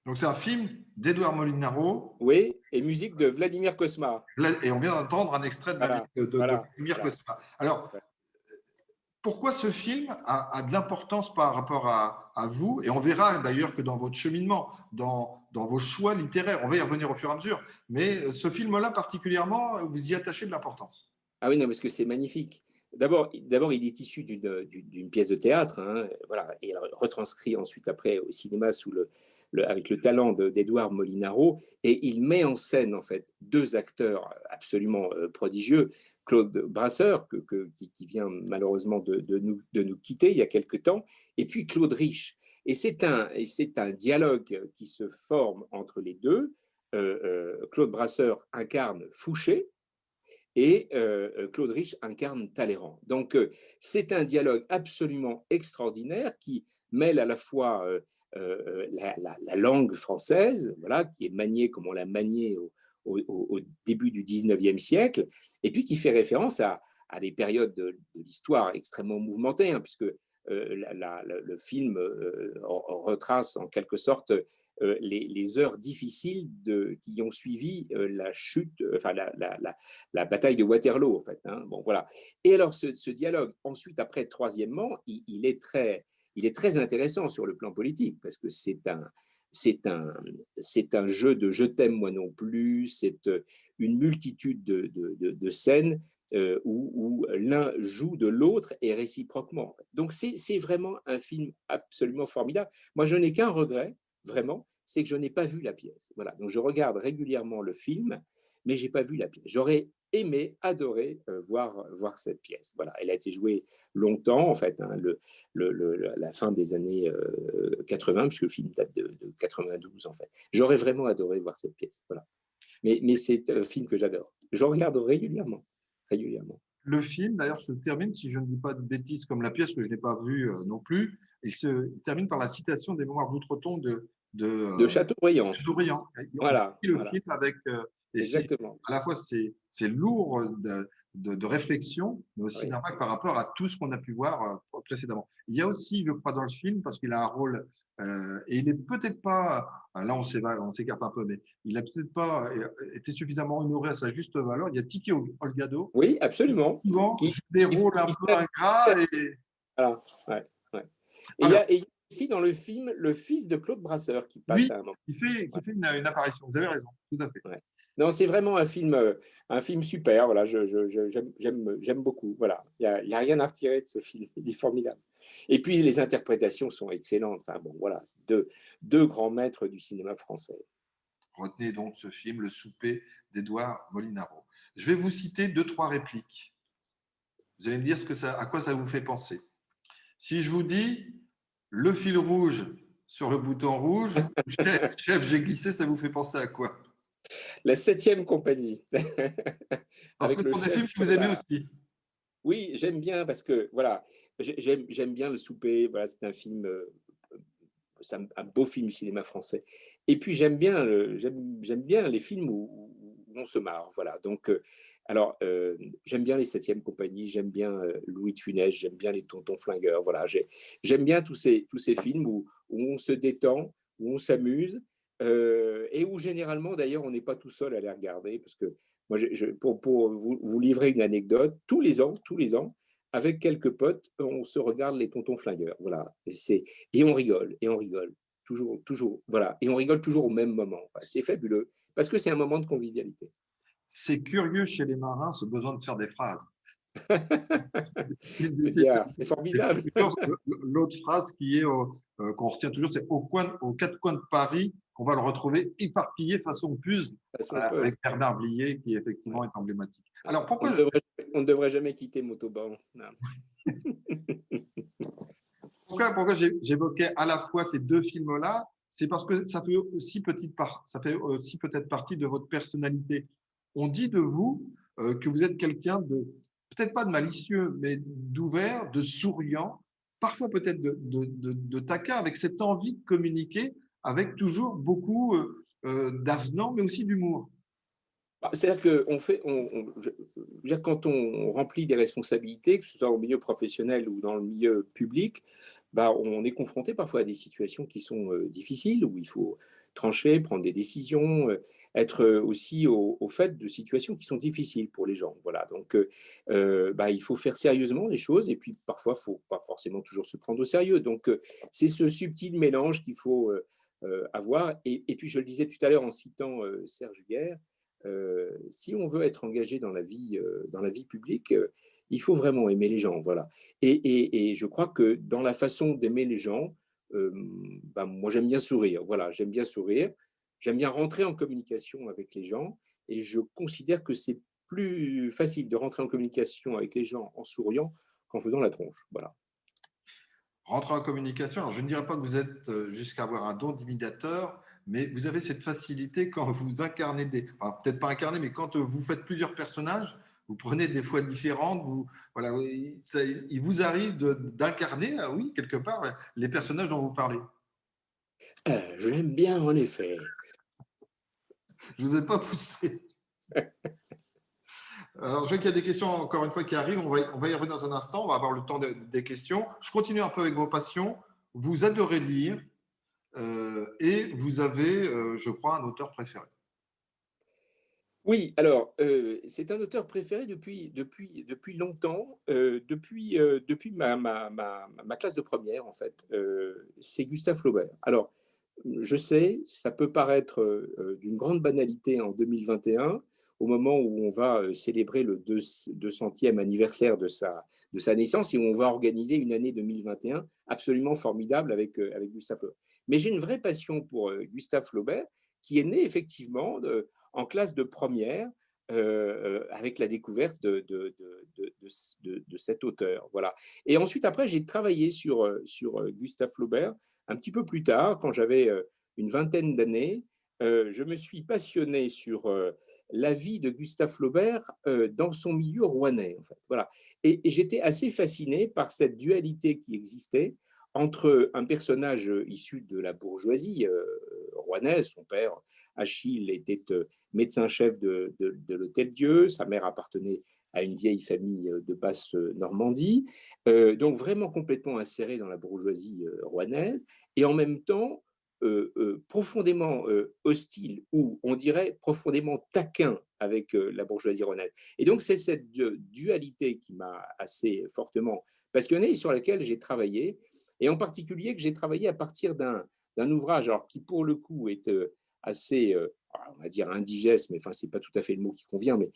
donc c'est un film d'Edouard Molinaro. Oui, et musique de Vladimir Kosma. Et on vient d'entendre un extrait Voilà, de voilà, Vladimir voilà. Cosma. Alors, Ouais. pourquoi ce film a de l'importance par rapport à vous? Et on verra d'ailleurs que dans votre cheminement, dans vos choix littéraires, on va y revenir au fur et à mesure, mais ce film-là particulièrement, vous y attachez de l'importance. Ah oui, non, parce que c'est magnifique. D'abord, il est issu d'une pièce de théâtre, hein, voilà, et retranscrit ensuite après au cinéma avec le talent d'Edouard Molinaro, et il met en scène en fait deux acteurs absolument prodigieux, Claude Brasseur, qui vient malheureusement de nous quitter il y a quelque temps, et puis Claude Rich. Et c'est un dialogue qui se forme entre les deux. Claude Brasseur incarne Fouché, et Claude Rich incarne Talleyrand. Donc, c'est un dialogue absolument extraordinaire qui mêle à la fois la langue française, voilà, qui est maniée comme on l'a maniée au début du 19e siècle, et puis qui fait référence à des périodes de l'histoire extrêmement mouvementées, hein, puisque le film retrace en quelque sorte les heures difficiles qui ont suivi la chute, enfin la bataille de Waterloo, en fait. Hein. Bon, voilà. Et alors, ce dialogue, ensuite, après, troisièmement, il est très intéressant sur le plan politique, parce que c'est un jeu de je t'aime moi non plus, c'est une multitude de scènes où l'un joue de l'autre et réciproquement. En fait. Donc c'est vraiment un film absolument formidable. Moi, je n'ai qu'un regret, vraiment, c'est que je n'ai pas vu la pièce. Voilà. Donc je regarde régulièrement le film, mais je n'ai pas vu la pièce. J'aurais aimé, adoré voir cette pièce. Voilà. Elle a été jouée longtemps, en fait, hein, la fin des années 80, puisque le film date de 92, en fait. J'aurais vraiment adoré voir cette pièce. Voilà. Mais c'est un film que j'adore. Je regarde régulièrement. Régulièrement. Le film, d'ailleurs, se termine, si je ne dis pas de bêtises, comme la pièce que je n'ai pas vue non plus, il se termine par la citation des Mémoires d'Outre-Tombe De Chateaubriand. Chateaubriand. On Voilà. finit le Voilà. film avec, et Exactement. à la fois c'est lourd de réflexion, mais aussi Oui. d'impact par rapport à tout ce qu'on a pu voir précédemment. Il y a aussi, je crois, dans le film, parce qu'il a un rôle, et il n'est peut-être pas, là on s'écarte un peu, mais il n'a peut-être pas été suffisamment honoré à sa juste valeur. Il y a Tiki Olgado, Oui, absolument. souvent Qui, joue des rôles un peu ingrats. Voilà. Ouais, ouais. Et Alors, il y a aussi dans le film le fils de Claude Brasseur qui passe oui, à un moment. qui fait une apparition. Vous avez raison, tout à fait. Ouais. Non, c'est vraiment un film super. Voilà, j'aime beaucoup. Voilà, il y a rien à retirer de ce film. Il est formidable. Et puis les interprétations sont excellentes. Enfin bon, voilà, c'est deux grands maîtres du cinéma français. Retenez donc ce film, Le souper d'Édouard Molinaro. Je vais vous citer deux, trois répliques. Vous allez me dire à quoi ça vous fait penser. Si je vous dis le fil rouge sur le bouton rouge, chef, j'ai glissé, ça vous fait penser à quoi? La septième compagnie, Alors, avec ce le sont des films chef. que vous aimez aussi. Oui, j'aime bien parce que voilà, j'aime bien le souper. Voilà, c'est un film, c'est un beau film du cinéma français. Et puis j'aime bien les films où on se marre. Voilà. Donc, alors, j'aime bien les Septième Compagnie, j'aime bien Louis de Funès, j'aime bien les Tontons Flingueurs. Voilà, j'aime bien tous ces films où on se détend, où on s'amuse, et où généralement, d'ailleurs, on n'est pas tout seul à les regarder, parce que moi, pour vous livrer une anecdote, tous les ans, avec quelques potes, on se regarde les Tontons Flingueurs. Voilà, et on rigole, et on rigole. Toujours, toujours. Voilà. Et on rigole toujours au même moment. Enfin, c'est fabuleux, parce que c'est un moment de convivialité. C'est curieux chez les marins, ce besoin de faire des phrases. C'est bien, c'est formidable. L'autre phrase qu'on retient toujours, c'est aux quatre coins de Paris qu'on va le retrouver éparpillé façon puce, Façon avec pause. Bernard Blier, qui effectivement Ouais. est emblématique. Ouais. Alors, On ne devrait jamais quitter Motoban. Non. pourquoi j'évoquais à la fois ces deux films-là? C'est parce que ça fait aussi peut-être partie de votre personnalité. On dit de vous que vous êtes quelqu'un de, peut-être pas de malicieux, mais d'ouvert, de souriant, parfois peut-être de taquin, avec cette envie de communiquer, avec toujours beaucoup d'avenant, mais aussi d'humour. Bah, c'est-à-dire que je veux dire, quand on remplit des responsabilités, que ce soit au milieu professionnel ou dans le milieu public, bah, on est confronté parfois à des situations qui sont difficiles, où il faut trancher, prendre des décisions, être aussi au fait de situations qui sont difficiles pour les gens. Voilà. Donc, bah, il faut faire sérieusement les choses, et puis parfois, il ne faut pas forcément toujours se prendre au sérieux. Donc, c'est ce subtil mélange qu'il faut avoir. Et puis, je le disais tout à l'heure en citant Serge Guerre, si on veut être engagé dans la vie publique, il faut vraiment aimer les gens. Voilà. Et je crois que dans la façon d'aimer les gens, ben, moi j'aime bien sourire. Voilà, j'aime bien sourire. J'aime bien rentrer en communication avec les gens. Et je considère que c'est plus facile de rentrer en communication avec les gens en souriant qu'en faisant la tronche. Voilà. Rentrer en communication, alors je ne dirais pas que vous êtes jusqu'à avoir un don d'imitateur, mais vous avez cette facilité quand vous incarnez enfin, peut-être pas incarner, mais quand vous faites plusieurs personnages, vous prenez des fois différentes, voilà, il vous arrive d'incarner, ah oui, quelque part, les personnages dont vous parlez. Je l'aime bien en effet. Je ne vous ai pas poussé. Alors, je vois qu'il y a des questions, encore une fois, qui arrivent. On va y revenir dans un instant. On va avoir le temps des questions. Je continue un peu avec vos passions. Vous adorez lire. Et vous avez, je crois, un auteur préféré. Oui, alors, c'est un auteur préféré depuis longtemps, depuis ma classe de première, en fait. C'est Gustave Flaubert. Alors, je sais, ça peut paraître d'une grande banalité en 2021, au moment où on va célébrer le 200e anniversaire de sa naissance, et où on va organiser une année 2021 absolument formidable avec Gustave Flaubert. Mais j'ai une vraie passion pour Gustave Flaubert, qui est né effectivement en classe de première, avec la découverte de cet auteur. Voilà. Et ensuite, après, j'ai travaillé sur Gustave Flaubert un petit peu plus tard, quand j'avais une vingtaine d'années. Je me suis passionné sur la vie de Gustave Flaubert dans son milieu rouennais. En fait. Voilà. Et j'étais assez fasciné par cette dualité qui existait entre un personnage issu de la bourgeoisie rouennaise. Son père, Achille, était médecin-chef de l'Hôtel-Dieu. Sa mère appartenait à une vieille famille de basse Normandie, donc vraiment complètement inséré dans la bourgeoisie rouennaise, et en même temps profondément hostile, ou on dirait profondément taquin avec la bourgeoisie rouennaise. Et donc c'est cette dualité qui m'a assez fortement passionné et sur laquelle j'ai travaillé, et en particulier que j'ai travaillé à partir d'un ouvrage, alors qui pour le coup est assez, on va dire indigeste, mais enfin, c'est pas tout à fait le mot qui convient, mais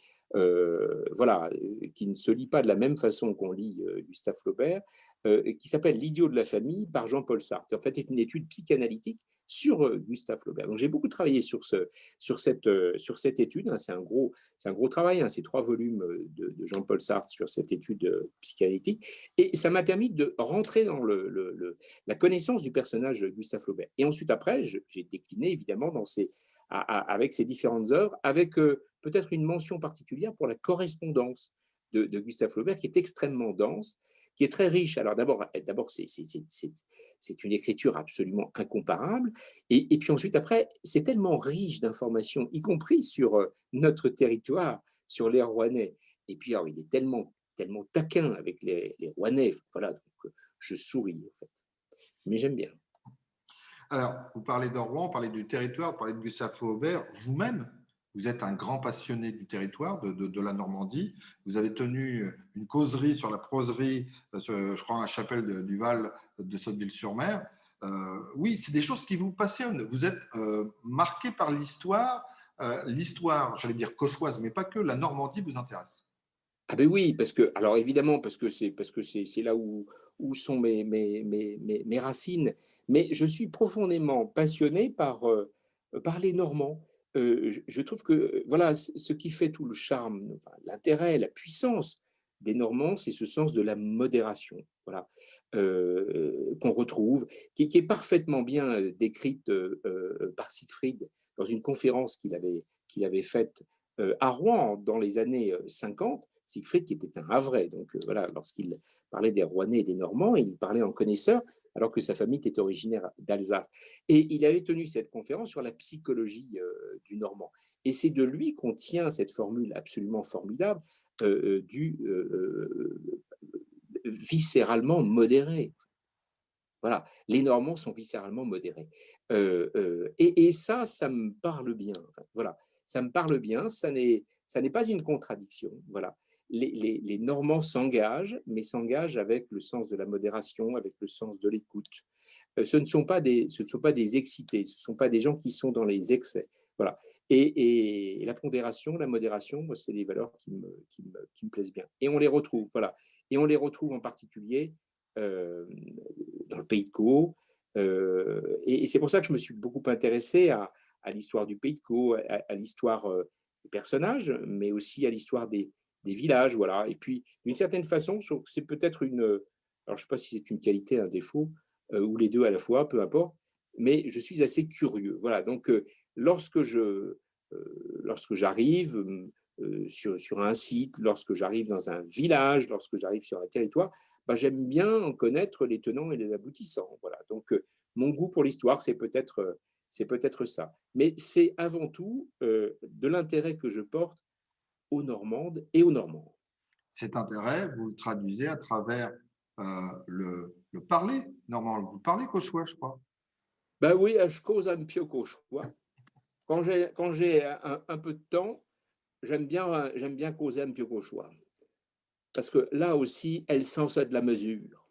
voilà, qui ne se lit pas de la même façon qu'on lit Gustave Flaubert, qui s'appelle L'idiot de la famille par Jean-Paul Sartre. En fait, c'est une étude psychanalytique sur Gustave Flaubert. Donc, j'ai beaucoup travaillé sur cette étude. Hein. C'est un gros travail. Hein. C'est 3 volumes de Jean-Paul Sartre sur cette étude psychanalytique. Et ça m'a permis de rentrer dans la connaissance du personnage Gustave Flaubert. Et ensuite, après, j'ai décliné évidemment avec ces différentes œuvres, avec peut-être une mention particulière pour la correspondance de Gustave Flaubert, qui est extrêmement dense, qui est très riche. Alors d'abord, c'est une écriture absolument incomparable. Et puis ensuite, après, c'est tellement riche d'informations, y compris sur notre territoire, sur les Rouennais. Et puis, alors, il est tellement taquin avec les Rouennais. Voilà, donc je souris, en fait. Mais j'aime bien. Alors, vous parlez de Rouen, vous parlez du territoire, vous parlez de Gustave Flaubert. Vous-même, vous êtes un grand passionné du territoire, de la Normandie. Vous avez tenu une causerie sur la proserie, je crois, à la chapelle du Val de Sotteville-sur-Mer. Oui, c'est des choses qui vous passionnent. Vous êtes marqué par l'histoire, j'allais dire cauchoise, mais pas que, la Normandie vous intéresse. Ah ben oui, parce que, alors évidemment, parce que c'est là où sont mes racines, mais je suis profondément passionné par les Normands. Je trouve que voilà, ce qui fait tout le charme, enfin, l'intérêt, la puissance des Normands, c'est ce sens de la modération, voilà, qu'on retrouve, qui est parfaitement bien décrite par Siegfried dans une conférence qu'il avait faite à Rouen dans les années 50. Siegfried qui était un Havrais. Donc voilà, lorsqu'il parlait des Rouennais et des Normands, il parlait en connaisseur, alors que sa famille était originaire d'Alsace. Et il avait tenu cette conférence sur la psychologie du Normand. Et c'est de lui qu'on tient cette formule absolument formidable du viscéralement modéré. Voilà, les Normands sont viscéralement modérés. Et ça me parle bien. Enfin, voilà, ça me parle bien. Ça n'est pas une contradiction. Voilà, les Normands s'engagent, mais s'engagent avec le sens de la modération, avec le sens de l'écoute. Ce ne sont pas des excités, ce ne sont pas des gens qui sont dans les excès. Voilà. Et la pondération, la modération, moi, c'est des valeurs qui me plaisent bien. Et on les retrouve, voilà. Et on les retrouve en particulier euh, dans le pays de Caux. Et c'est pour ça que je me suis beaucoup intéressé à l'histoire du pays de Caux, à l'histoire des personnages, mais aussi à l'histoire des villages. Voilà. Et puis, d'une certaine façon, c'est peut-être alors je ne sais pas si c'est une qualité, un défaut, ou les deux à la fois, peu importe, mais je suis assez curieux. Voilà. Donc, lorsque j'arrive sur un site, lorsque j'arrive dans un village, lorsque j'arrive sur un territoire, bah, j'aime bien en connaître les tenants et les aboutissants. Voilà. Donc, mon goût pour l'histoire, c'est peut-être ça. Mais c'est avant tout de l'intérêt que je porte aux Normandes et aux Normands. Cet intérêt, vous le traduisez à travers le parler normand. Vous parlez cauchois, je crois. Ben oui, je cause un peu cauchois. Quand j'ai un peu de temps, j'aime bien causer un peu cauchois. Parce que là aussi, elle sent de la mesure.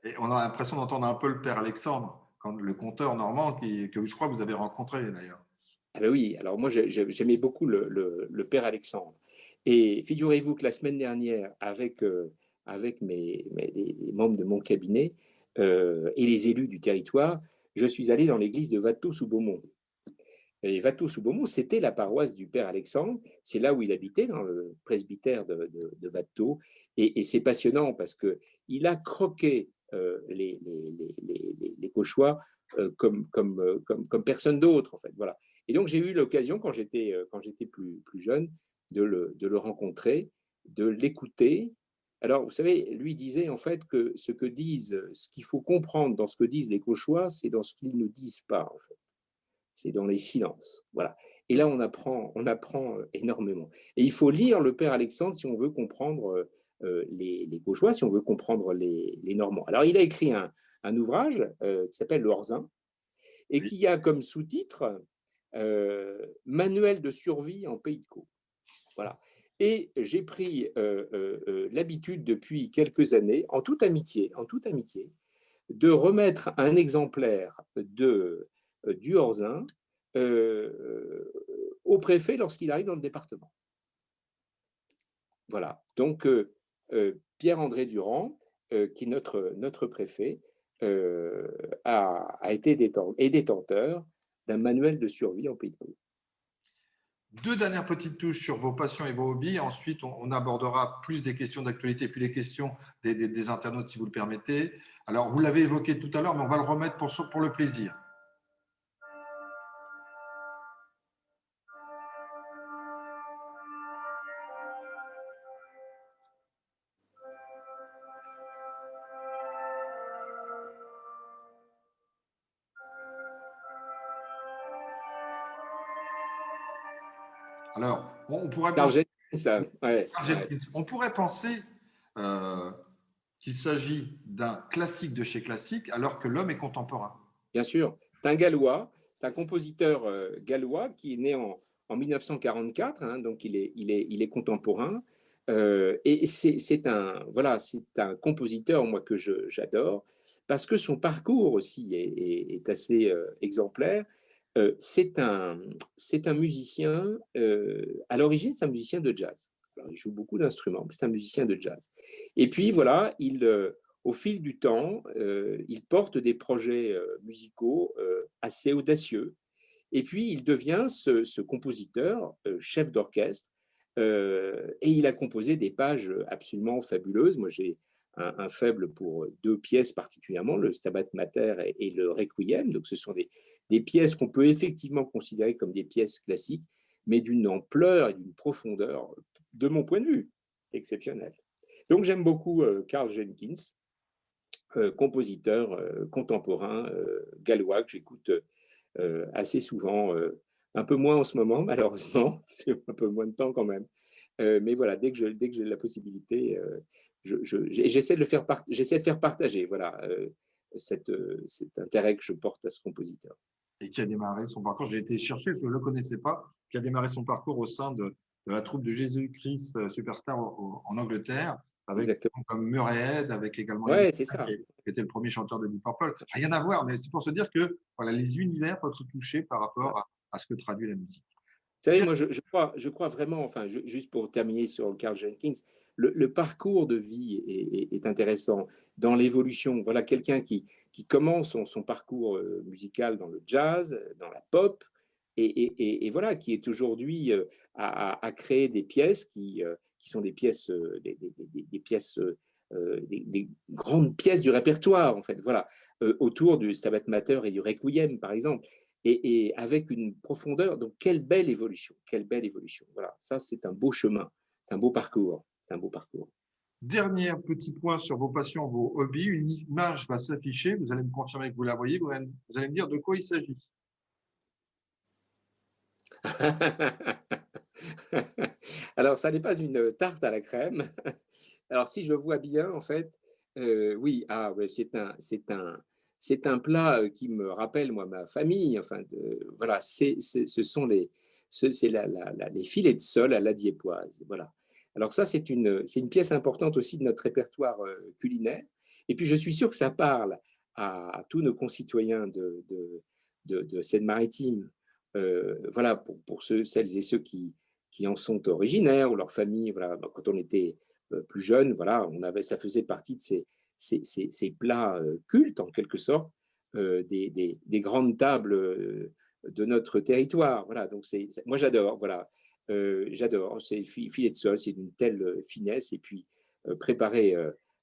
Et on a l'impression d'entendre un peu le père Alexandre, quand, le conteur normand que je crois que vous avez rencontré d'ailleurs. Ah ben oui, alors moi j'aimais beaucoup le père Alexandre. Et figurez-vous que la semaine dernière, avec les membres de mon cabinet et les élus du territoire, je suis allé dans l'église de Watteau-sous-Beaumont. Et Watteau-sous-Beaumont, c'était la paroisse du père Alexandre. C'est là où il habitait, dans le presbytère de Watteau. Et c'est passionnant parce qu'il a croqué les Cauchois comme personne d'autre, en fait. Voilà. Et donc, j'ai eu l'occasion, quand j'étais plus jeune, de le rencontrer, de l'écouter. Alors, vous savez, lui disait en fait que ce qu'il faut comprendre dans ce que disent les Cauchois, c'est dans ce qu'ils ne disent pas, en fait. C'est dans les silences. Voilà. Et là, on apprend énormément. Et il faut lire le père Alexandre si on veut comprendre les Gauchois, si on veut comprendre les Normands. Alors, il a écrit un ouvrage qui s'appelle L'Orzin et Oui. qui a comme sous-titre Manuel de survie en Pays de Caux. Voilà. Et j'ai pris l'habitude depuis quelques années, en toute amitié, de remettre un exemplaire du Orzin au préfet lorsqu'il arrive dans le département. Voilà. Donc, Pierre-André Durand, qui est notre préfet, a été détenteur d'un manuel de survie en Pays de Vaud. Deux dernières petites touches sur vos passions et vos hobbies. Ensuite, on abordera plus des questions d'actualité, puis les questions des internautes, si vous le permettez. Alors, vous l'avez évoqué tout à l'heure, mais on va le remettre pour le plaisir. Alors, on pourrait Carl penser, Jenkins, ouais, ouais. on pourrait penser euh, qu'il s'agit d'un classique de chez classique, alors que l'homme est contemporain. Bien sûr. C'est un Gallois, c'est un compositeur gallois qui est né en 1944, hein, donc il est contemporain. Et c'est voilà, un compositeur, moi, que j'adore, parce que son parcours aussi est assez exemplaire. C'est un musicien, à l'origine, c'est un musicien de jazz. Alors, il joue beaucoup d'instruments, mais c'est un musicien de jazz. Et puis, voilà, au fil du temps, il porte des projets musicaux assez audacieux. Et puis, il devient ce compositeur, chef d'orchestre, et il a composé des pages absolument fabuleuses. Moi, j'ai un faible pour deux pièces particulièrement, le Stabat Mater et le Requiem. Donc, ce sont des pièces qu'on peut effectivement considérer comme des pièces classiques, mais d'une ampleur et d'une profondeur, de mon point de vue, exceptionnelle. Donc, j'aime beaucoup Carl Jenkins, compositeur contemporain gallois que j'écoute assez souvent, un peu moins en ce moment malheureusement, parce que un peu moins de temps quand même. Mais voilà, dès que j'ai la possibilité, j'essaie j'essaie de faire partager voilà, cet intérêt que je porte à ce compositeur. Et qui a démarré son parcours, j'ai été chercher, je ne le connaissais pas, qui a démarré son parcours au sein de la troupe de Jésus-Christ Superstar en Angleterre, avec Exactement. comme Murray Head, avec également Ouais, c'est ça. qui était le premier chanteur de Deep Purple. Rien à voir, mais c'est pour se dire que voilà, les univers peuvent se toucher par rapport à ce que traduit la musique. Vous savez, moi, je crois vraiment, enfin, juste pour terminer sur Carl Jenkins, le parcours de vie est intéressant dans l'évolution. Voilà, quelqu'un qui commence son parcours musical dans le jazz, dans la pop, et voilà, qui est aujourd'hui à créer des pièces qui sont des pièces, des pièces, des grandes pièces du répertoire, en fait, voilà, autour du Stabat Mater et du Requiem, par exemple. Et avec une profondeur. Donc, quelle belle évolution, quelle belle évolution. Voilà, ça, c'est un beau chemin, c'est un beau parcours, c'est un beau parcours. Dernier petit point sur vos passions, vos hobbies. Une image va s'afficher, vous allez me confirmer que vous la voyez, vous allez me dire de quoi il s'agit. Alors, ça n'est pas une tarte à la crème. Alors, si je vois bien, en fait, oui, ah, ouais, c'est un plat qui me rappelle, moi, ma famille. Enfin, voilà, ce sont c'est les filets de sole à la diépoise. Voilà. Alors ça, c'est une pièce importante aussi de notre répertoire culinaire. Et puis, je suis sûr que ça parle à tous nos concitoyens de Seine-Maritime. Voilà, pour celles et ceux qui en sont originaires ou leur famille. Voilà, quand on était plus jeune, voilà, ça faisait partie de ces plats cultes, en quelque sorte, des grandes tables de notre territoire. Voilà, donc moi j'adore, voilà, j'adore. C'est filet de sole, c'est d'une telle finesse, et puis préparer,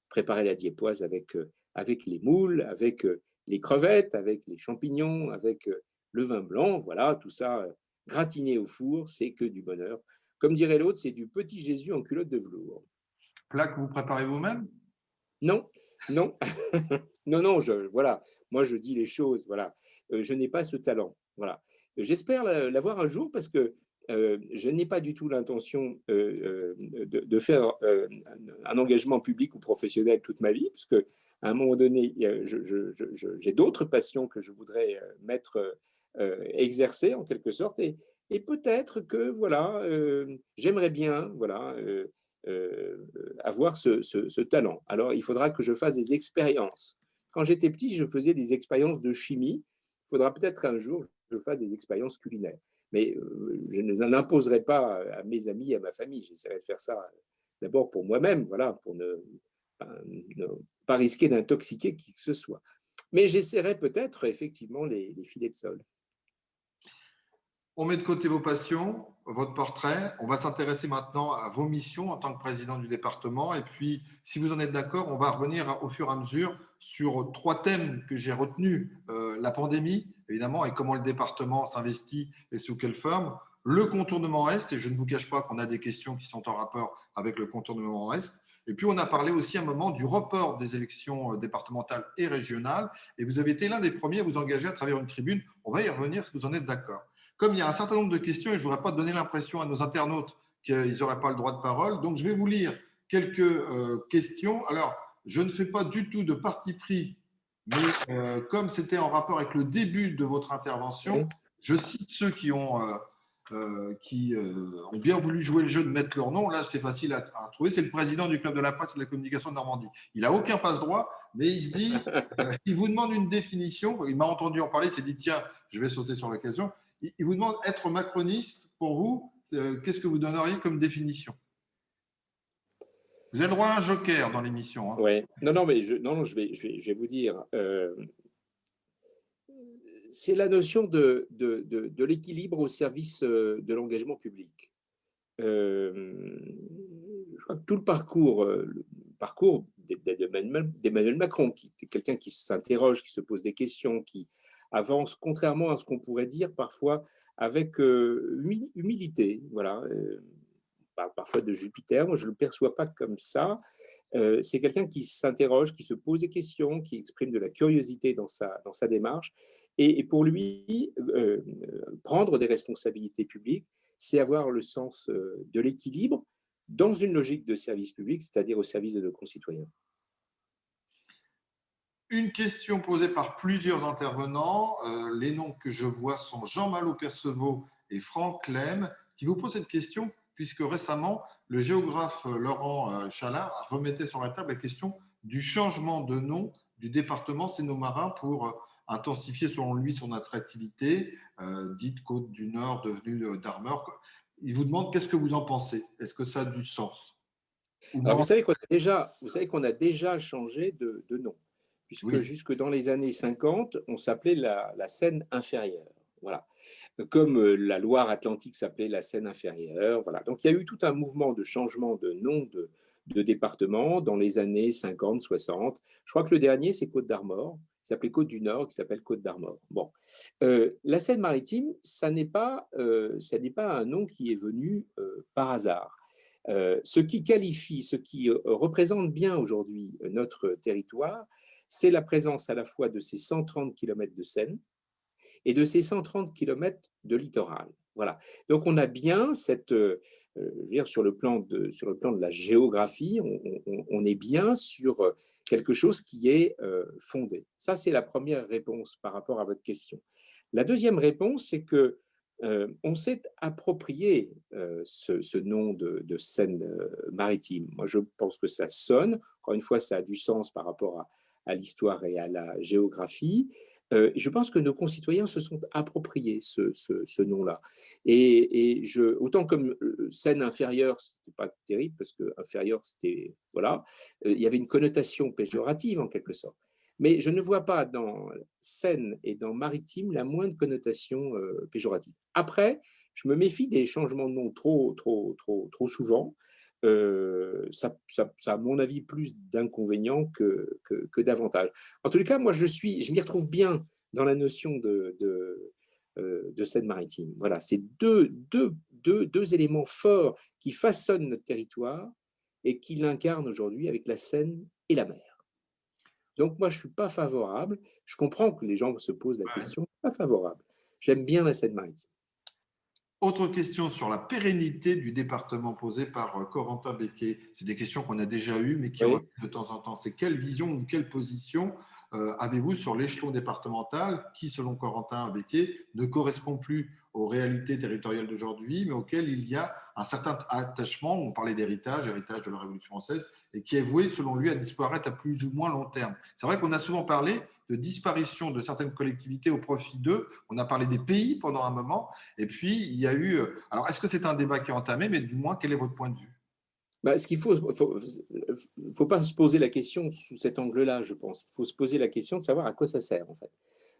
préparer la diépoise avec les moules, avec les crevettes, avec les champignons, avec le vin blanc, voilà, tout ça gratiné au four, c'est que du bonheur. Comme dirait l'autre, c'est du petit Jésus en culotte de velours. Plat que vous préparez vous-même? Non, non, non, non, voilà, moi je dis les choses, voilà. Je n'ai pas ce talent, voilà. J'espère l'avoir un jour parce que je n'ai pas du tout l'intention de faire un engagement public ou professionnel toute ma vie, parce que à un moment donné, j'ai d'autres passions que je voudrais exercer en quelque sorte, et peut-être que voilà, j'aimerais bien, voilà. Avoir ce talent. Alors, il faudra que je fasse des expériences. Quand j'étais petit, je faisais des expériences de chimie. Il faudra peut-être un jour je fasse des expériences culinaires. Mais je ne l'imposerai pas à mes amis, à ma famille. J'essaierai de faire ça d'abord pour moi-même, voilà, pour ne pas risquer d'intoxiquer qui que ce soit. Mais j'essaierai peut-être effectivement les filets de sol. On met de côté vos passions, votre portrait. On va s'intéresser maintenant à vos missions en tant que président du département. Et puis, si vous en êtes d'accord, on va revenir au fur et à mesure sur 3 thèmes que j'ai retenus. La pandémie, évidemment, et comment le département s'investit et sous quelle forme. Le contournement Est, et je ne vous cache pas qu'on a des questions qui sont en rapport avec le contournement Est. Et puis, on a parlé aussi un moment du report des élections départementales et régionales. Et vous avez été l'un des premiers à vous engager à travers une tribune. On va y revenir si vous en êtes d'accord. Comme il y a un certain nombre de questions et je ne voudrais pas donner l'impression à nos internautes qu'ils n'auraient pas le droit de parole, donc je vais vous lire quelques questions. Alors, je ne fais pas du tout de parti pris, mais comme c'était en rapport avec le début de votre intervention, Oui. je cite ceux qui ont bien voulu jouer le jeu de mettre leur nom. Là, c'est facile à trouver. C'est le président du Club de la presse et de la communication de Normandie. Il n'a aucun passe-droit, mais il se dit, il vous demande une définition. Il m'a entendu en parler, il s'est dit, tiens, je vais sauter sur l'occasion. Il vous demande être macroniste, pour vous, qu'est-ce que vous donneriez comme définition? Vous avez le droit à un joker dans l'émission. Hein. Ouais. Non, non, mais je vais vous dire. C'est la notion de l'équilibre au service de l'engagement public. Je crois que tout le parcours d'Emmanuel Macron, qui est quelqu'un qui s'interroge, qui se pose des questions, qui avance contrairement à ce qu'on pourrait dire parfois avec humilité. Voilà. On parle parfois de Jupiter, moi je ne le perçois pas comme ça. C'est quelqu'un qui s'interroge, qui se pose des questions, qui exprime de la curiosité dans sa démarche. Et pour lui, prendre des responsabilités publiques, c'est avoir le sens de l'équilibre dans une logique de service public, c'est-à-dire au service de nos concitoyens. Une question posée par plusieurs intervenants. Les noms que je vois sont Jean Malo-Percevaux et Franck Lem, qui vous posent cette question, puisque récemment, le géographe Laurent Chalin remettait sur la table la question du changement de nom du département Seine-Marin pour intensifier, selon lui, son attractivité, dite Côte du Nord, devenue d'Armor. Il vous demande qu'est-ce que vous en pensez? Est-ce que ça a du sens? Ou Alors, non? vous savez qu'on a déjà changé de nom, puisque Oui. jusque dans les années 50, on s'appelait la Seine inférieure. Voilà. Comme la Loire-Atlantique s'appelait la Seine inférieure. Voilà. Donc, il y a eu tout un mouvement de changement de nom de département dans les années 50, 60. Je crois que le dernier, c'est Côte d'Armor. Il s'appelait Côte du Nord, qui s'appelle Côte d'Armor. Bon. La Seine-Maritime, ça n'est pas un nom qui est venu par hasard. Ce qui qualifie, ce qui représente bien aujourd'hui notre territoire, c'est la présence à la fois de ces 130 km de Seine et de ces 130 km de littoral. Voilà. Donc on a bien cette, je veux dire, sur le plan de la géographie, on est bien sur quelque chose qui est fondé. Ça, c'est la première réponse par rapport à votre question. La deuxième réponse, c'est que on s'est approprié ce nom de Seine-Maritime. Moi, je pense que ça sonne. Encore une fois, ça a du sens par rapport à l'histoire et à la géographie. Je pense que nos concitoyens se sont appropriés ce nom-là. Autant comme Seine inférieure, c'était pas terrible parce que inférieur, c'était voilà, il y avait une connotation péjorative en quelque sorte. Mais je ne vois pas dans Seine et dans maritime la moindre connotation péjorative. Après, je me méfie des changements de nom trop souvent. Ça a, à mon avis, plus d'inconvénients que d'avantages. En tous les cas, moi, je m'y retrouve bien dans la notion de Seine-Maritime. Voilà, c'est deux éléments forts qui façonnent notre territoire et qui l'incarnent aujourd'hui avec la Seine et la mer. Donc, moi, je ne suis pas favorable. Je comprends que les gens se posent la question, pas favorable. J'aime bien la Seine-Maritime. Autre question sur la pérennité du département posée par Corentin Becquet. C'est des questions qu'on a déjà eues, mais qui Oui. reviennent de temps en temps. C'est quelle vision ou quelle position avez-vous sur l'échelon départemental qui, selon Corentin Becquet, ne correspond plus aux réalités territoriales d'aujourd'hui, mais auquel il y a un certain attachement, on parlait d'héritage, héritage de la Révolution française, et qui est voué, selon lui, à disparaître à plus ou moins long terme. C'est vrai qu'on a souvent parlé de disparition de certaines collectivités au profit d'eux. On a parlé des pays pendant un moment, et puis il y a eu… Alors, est-ce que c'est un débat qui est entamé, mais du moins, quel est votre point de vue? Bah, ce qu'il faut pas se poser la question sous cet angle-là, je pense. Il faut se poser la question de savoir à quoi ça sert, en fait.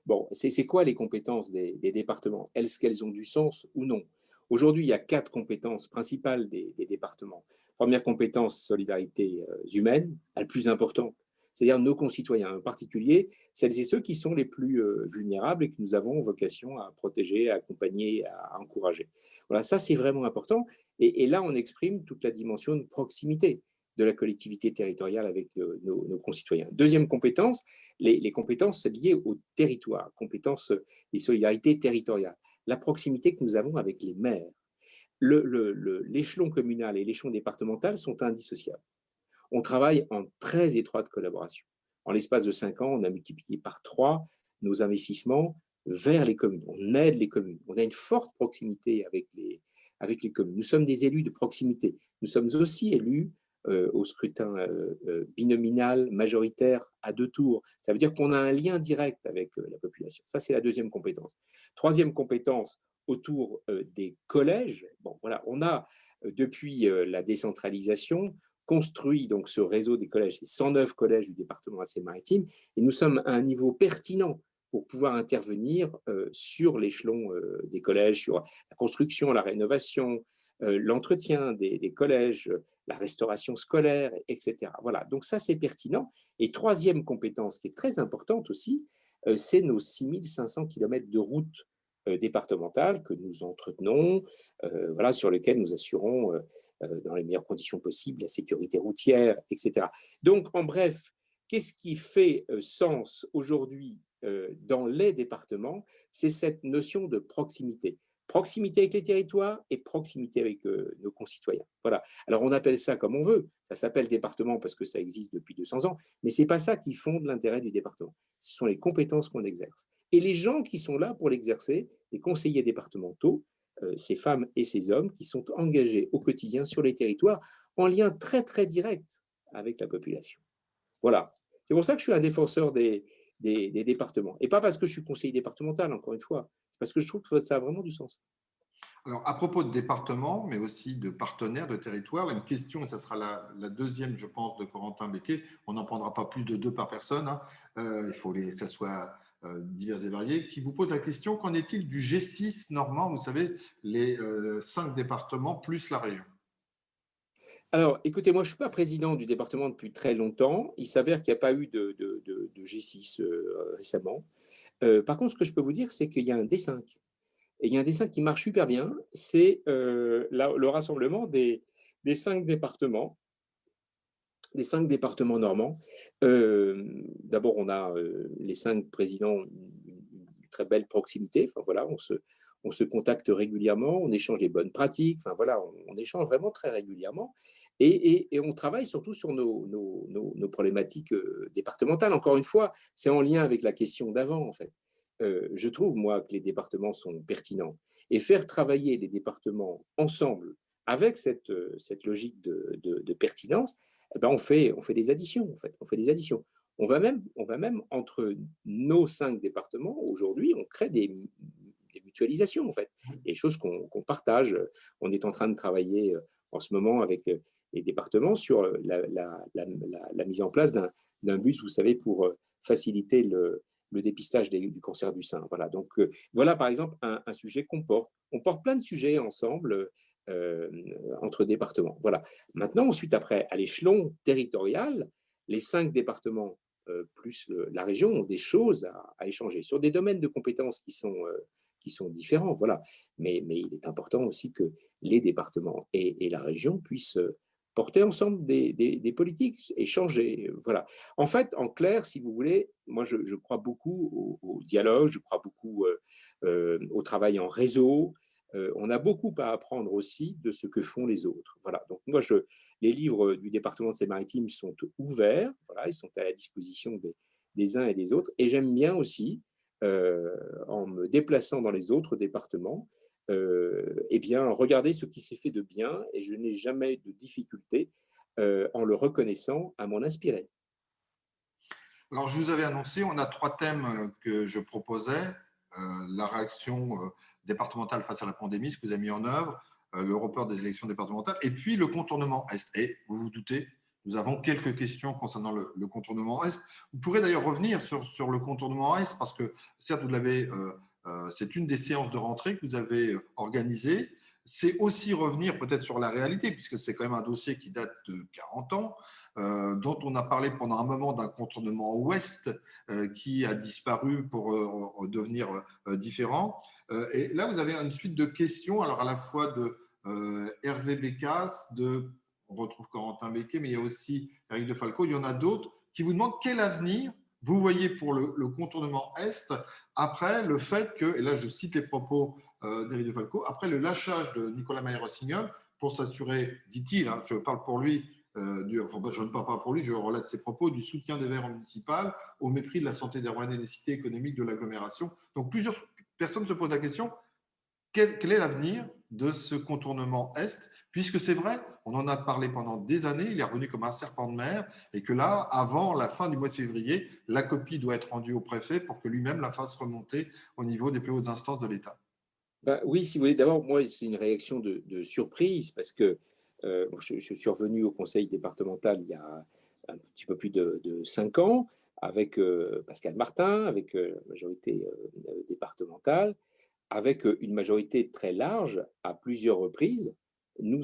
Bon, c'est quoi les compétences des départements? Est-ce qu'elles ont du sens ou non? Aujourd'hui, il y a 4 compétences principales des départements. Première compétence, solidarité humaine, la plus importante, c'est-à-dire nos concitoyens, en particulier celles et ceux qui sont les plus vulnérables et que nous avons vocation à protéger, à accompagner, à encourager. Voilà, ça c'est vraiment important. Et là, on exprime toute la dimension de proximité de la collectivité territoriale avec nos concitoyens. Deuxième compétence, les compétences liées au territoire, compétences des solidarités territoriales, la proximité que nous avons avec les maires. L'échelon communal et l'échelon départemental sont indissociables. On travaille en très étroite collaboration. En l'espace de 5 ans, on a multiplié par 3 nos investissements vers les communes. On aide les communes. On a une forte proximité avec les communes. Nous sommes des élus de proximité. Nous sommes aussi élus au scrutin binominal, majoritaire, à 2 tours. Ça veut dire qu'on a un lien direct avec la population. Ça, c'est la deuxième compétence. Troisième compétence, autour des collèges. Bon, voilà, on a, depuis la décentralisation, construit donc ce réseau des collèges, les 109 collèges du département des Seine-Maritime, et nous sommes à un niveau pertinent pour pouvoir intervenir sur l'échelon des collèges, sur la construction, la rénovation, l'entretien des collèges, la restauration scolaire, etc. Voilà, donc ça c'est pertinent. Et troisième compétence qui est très importante aussi, c'est nos 6500 km de routes départementales que nous entretenons, voilà, sur lesquelles nous assurons dans les meilleures conditions possibles la sécurité routière, etc. Donc, en bref, qu'est-ce qui fait sens aujourd'hui dans les départements? C'est cette notion de proximité. Proximité avec les territoires et proximité avec nos concitoyens. Voilà. Alors, on appelle ça comme on veut. Ça s'appelle département parce que ça existe depuis 200 ans, mais ce n'est pas ça qui fonde l'intérêt du département. Ce sont les compétences qu'on exerce. Et les gens qui sont là pour l'exercer, les conseillers départementaux, ces femmes et ces hommes qui sont engagés au quotidien sur les territoires en lien très, très direct avec la population. Voilà. C'est pour ça que je suis un défenseur des départements. Et pas parce que je suis conseiller départemental, encore une fois. C'est parce que je trouve que ça a vraiment du sens. Alors, à propos de départements, mais aussi de partenaires, de territoires, une question, et ça sera la deuxième, je pense, de Corentin Becquet. On n'en prendra pas plus de 2 par personne. Hein. Il faut que ça soit divers et variés. Qui vous pose la question, qu'en est-il du G6 normand? Vous savez, les 5 départements plus la région. Alors, écoutez, moi, je ne suis pas président du département depuis très longtemps. Il s'avère qu'il n'y a pas eu de G6 récemment. Par contre, ce que je peux vous dire, c'est qu'il y a un D5. Et il y a un dessin qui marche super bien, c'est le rassemblement des 5 départements, des 5 départements normands. D'abord, on a les 5 présidents, une très belle proximité. Enfin voilà, on se contacte régulièrement, on échange des bonnes pratiques. Enfin voilà, on échange vraiment très régulièrement. Et on travaille surtout sur nos problématiques départementales. Encore une fois, c'est en lien avec la question d'avant, en fait. Je trouve, moi, que les départements sont pertinents. Et faire travailler les départements ensemble avec cette logique de pertinence, eh ben on fait des additions, en fait. On fait des additions. On va même entre nos 5 départements, aujourd'hui, on crée des mutualisations, en fait. Des choses qu'on partage. On est en train de travailler en ce moment avec les départements sur la mise en place d'un bus, vous savez, pour faciliter le dépistage du cancer du sein. Voilà, donc voilà par exemple un sujet qu'on porte. On porte plein de sujets ensemble euh, entre départements. Voilà. Maintenant, ensuite, après, à l'échelon territorial, les 5 départements plus la région ont des choses à échanger sur des domaines de compétences qui sont différents. Voilà. Mais il est important aussi que les départements et la région puissent porter ensemble des politiques, échanger. Voilà. En fait, en clair, si vous voulez, moi, je crois beaucoup au dialogue, je crois beaucoup au travail en réseau. On a beaucoup à apprendre aussi de ce que font les autres. Voilà. Donc, moi, les livres du département de Seine-Maritime sont ouverts. Voilà, ils sont à la disposition des uns et des autres. Et j'aime bien aussi, en me déplaçant dans les autres départements, eh bien, regardez ce qui s'est fait de bien et je n'ai jamais de difficulté en le reconnaissant à m'en inspirer. Alors, je vous avais annoncé, on a trois thèmes que je proposais. La réaction départementale face à la pandémie, ce que vous avez mis en œuvre, le report des élections départementales, et puis le contournement Est. Et vous vous doutez, nous avons quelques questions concernant le contournement Est. Vous pourrez d'ailleurs revenir sur le contournement Est, parce que certes, vous l'avez, c'est une des séances de rentrée que vous avez organisées. C'est aussi revenir peut-être sur la réalité, puisque c'est quand même un dossier qui date de 40 ans, dont on a parlé pendant un moment d'un contournement ouest qui a disparu pour devenir différent. Et là, vous avez une suite de questions, alors à la fois de Hervé Bécasse, on retrouve Corentin Becquet, mais il y a aussi Eric de Falco, il y en a d'autres qui vous demandent quel avenir vous voyez pour le contournement Est après le fait que, et là je cite les propos d'Éric de Falco, après le lâchage de Nicolas Maillé-Rossignol pour s'assurer, dit-il, hein, je parle pour lui, je ne parle pas pour lui, je relate ses propos, du soutien des Verts municipales au mépris de la santé des Rouennais et des cités économiques de l'agglomération. Donc plusieurs personnes se posent la question, quel est l'avenir de ce contournement Est, puisque c'est vrai, on en a parlé pendant des années, il est revenu comme un serpent de mer, et que là, avant la fin du mois de février, la copie doit être rendue au préfet pour que lui-même la fasse remonter au niveau des plus hautes instances de l'État. Ben, oui, si vous voulez, d'abord, moi, c'est une réaction de surprise parce que je suis revenu au conseil départemental il y a un petit peu plus de 5 ans avec Pascal Martin, avec la majorité départementale, avec une majorité très large à plusieurs reprises. Nous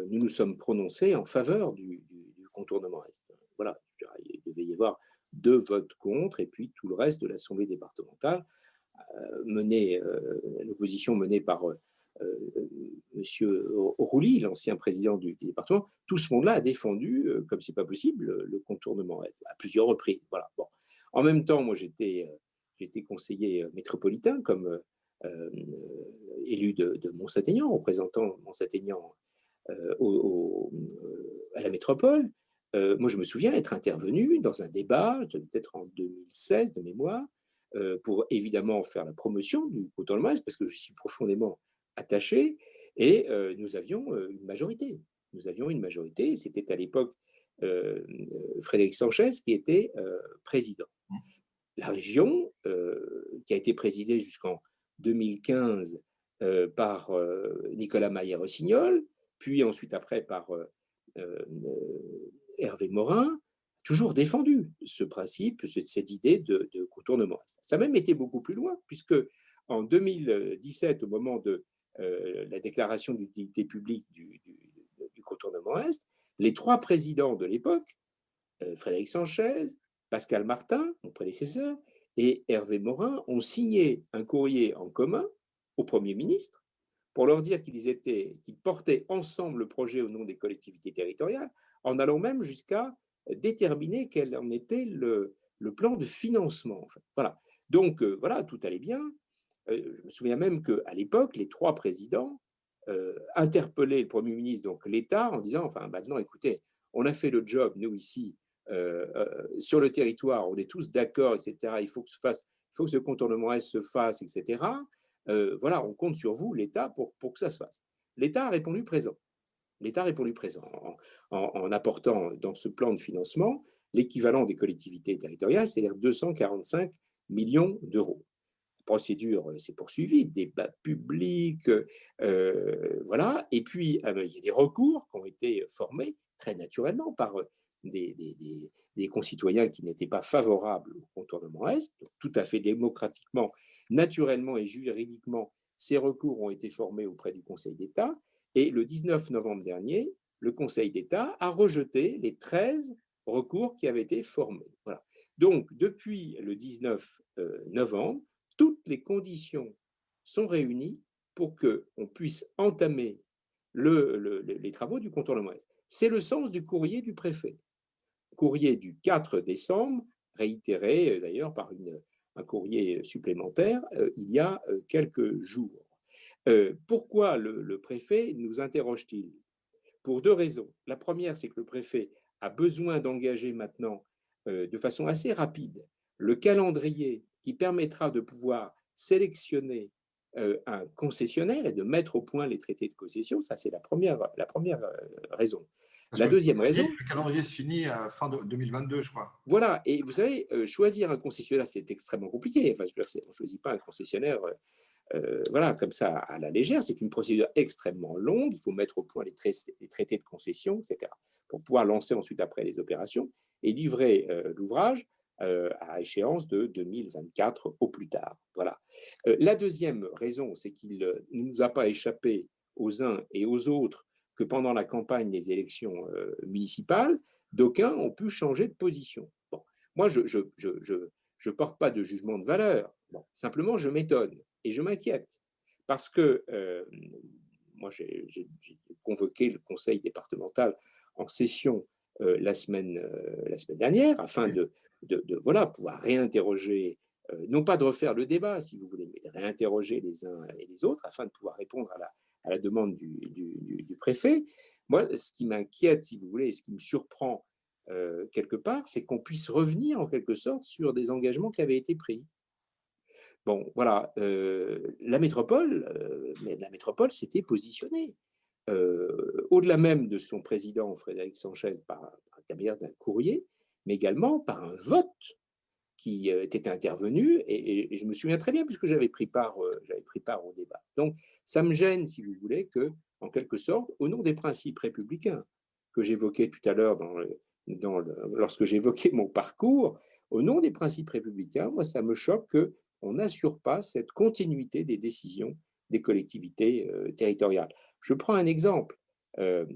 nous sommes prononcés en faveur du contournement Est. Voilà, il devait y avoir 2 votes contre et puis tout le reste de l'Assemblée départementale l'opposition menée par Monsieur Rouly, l'ancien président du département, tout ce monde-là a défendu, comme c'est pas possible, le contournement à plusieurs reprises. Voilà. Bon. En même temps, moi, j'étais conseiller métropolitain comme élu de Mont-Saint-Aignan, représentant Mont-Saint-Aignan à la métropole. Moi, je me souviens être intervenu dans un débat, peut-être en 2016 de mémoire, pour évidemment faire la promotion du contournement Est, parce que je suis profondément attaché, et nous avions une majorité. Nous avions une majorité, c'était à l'époque Frédéric Sanchez qui était président. La région, qui a été présidée jusqu'en 2015 par Nicolas Maillé-Rossignol, puis ensuite après par euh, Hervé Morin, toujours défendu ce principe, cette idée de contournement. Ça a même été beaucoup plus loin, puisque en 2017, au moment de la déclaration d'utilité publique du contournement Est, les 3 présidents de l'époque, Frédéric Sanchez, Pascal Martin, mon prédécesseur, et Hervé Morin, ont signé un courrier en commun au Premier ministre pour leur dire qu'ils portaient ensemble le projet au nom des collectivités territoriales, en allant même jusqu'à déterminer quel en était le plan de financement. En fait. Voilà. Donc, voilà, tout allait bien. Je me souviens même qu'à l'époque, les 3 présidents interpellaient le Premier ministre, donc l'État, en disant, enfin, maintenant, écoutez, on a fait le job, nous, ici, sur le territoire, on est tous d'accord, etc., il faut que ce contournement Est se fasse, etc. Voilà, on compte sur vous, l'État, pour que ça se fasse. L'État a répondu présent. L'État a répondu présent en apportant dans ce plan de financement l'équivalent des collectivités territoriales, c'est-à-dire 245 millions d'euros. La procédure s'est poursuivie, débat public, voilà. Et puis, il y a des recours qui ont été formés très naturellement par des concitoyens qui n'étaient pas favorables au contournement Est. Donc, tout à fait démocratiquement, naturellement et juridiquement, ces recours ont été formés auprès du Conseil d'État. Et le 19 novembre dernier, le Conseil d'État a rejeté les 13 recours qui avaient été formés. Voilà. Donc, depuis le 19 novembre, toutes les conditions sont réunies pour qu'on puisse entamer les travaux du contournement Est. C'est le sens du courrier du préfet. Courrier du 4 décembre, réitéré d'ailleurs par un courrier supplémentaire il y a quelques jours. Pourquoi le préfet nous interroge-t-il? Pour 2 raisons. La première, c'est que le préfet a besoin d'engager maintenant de façon assez rapide le calendrier qui permettra de pouvoir sélectionner un concessionnaire et de mettre au point les traités de concession. Ça, c'est la première raison. Parce La que deuxième raison, le calendrier se finit à fin de 2022, je crois. voilà, et vous savez, choisir un concessionnaire, c'est extrêmement compliqué. Enfin, je veux dire, on ne choisit pas un concessionnaire voilà, comme ça à la légère. C'est une procédure extrêmement longue. Il faut mettre au point les traités de concession, etc., pour pouvoir lancer ensuite après les opérations et livrer l'ouvrage à échéance de 2024 au plus tard. Voilà. La deuxième raison, c'est qu'il ne nous a pas échappé aux uns et aux autres que pendant la campagne des élections municipales, d'aucuns ont pu changer de position. Bon, moi, je porte pas de jugement de valeur. Bon, simplement, je m'étonne et je m'inquiète parce que moi, j'ai convoqué le conseil départemental en session la semaine dernière afin de voilà, pouvoir réinterroger, non pas de refaire le débat, si vous voulez, mais de réinterroger les uns et les autres afin de pouvoir répondre à la demande du préfet. Moi, ce qui m'inquiète, si vous voulez, et ce qui me surprend quelque part, c'est qu'on puisse revenir en quelque sorte sur des engagements qui avaient été pris. Bon, voilà, mais la métropole s'était positionnée. Au-delà même de son président Frédéric Sanchez par l'intermédiaire d'un courrier, mais également par un vote qui était intervenu, et je me souviens très bien puisque j'avais pris part au débat. Donc, ça me gêne, si vous voulez, que, en quelque sorte, au nom des principes républicains que j'évoquais tout à l'heure lorsque j'évoquais mon parcours, au nom des principes républicains, moi, ça me choque qu'on n'assure pas cette continuité des décisions des collectivités territoriales. Je prends un exemple.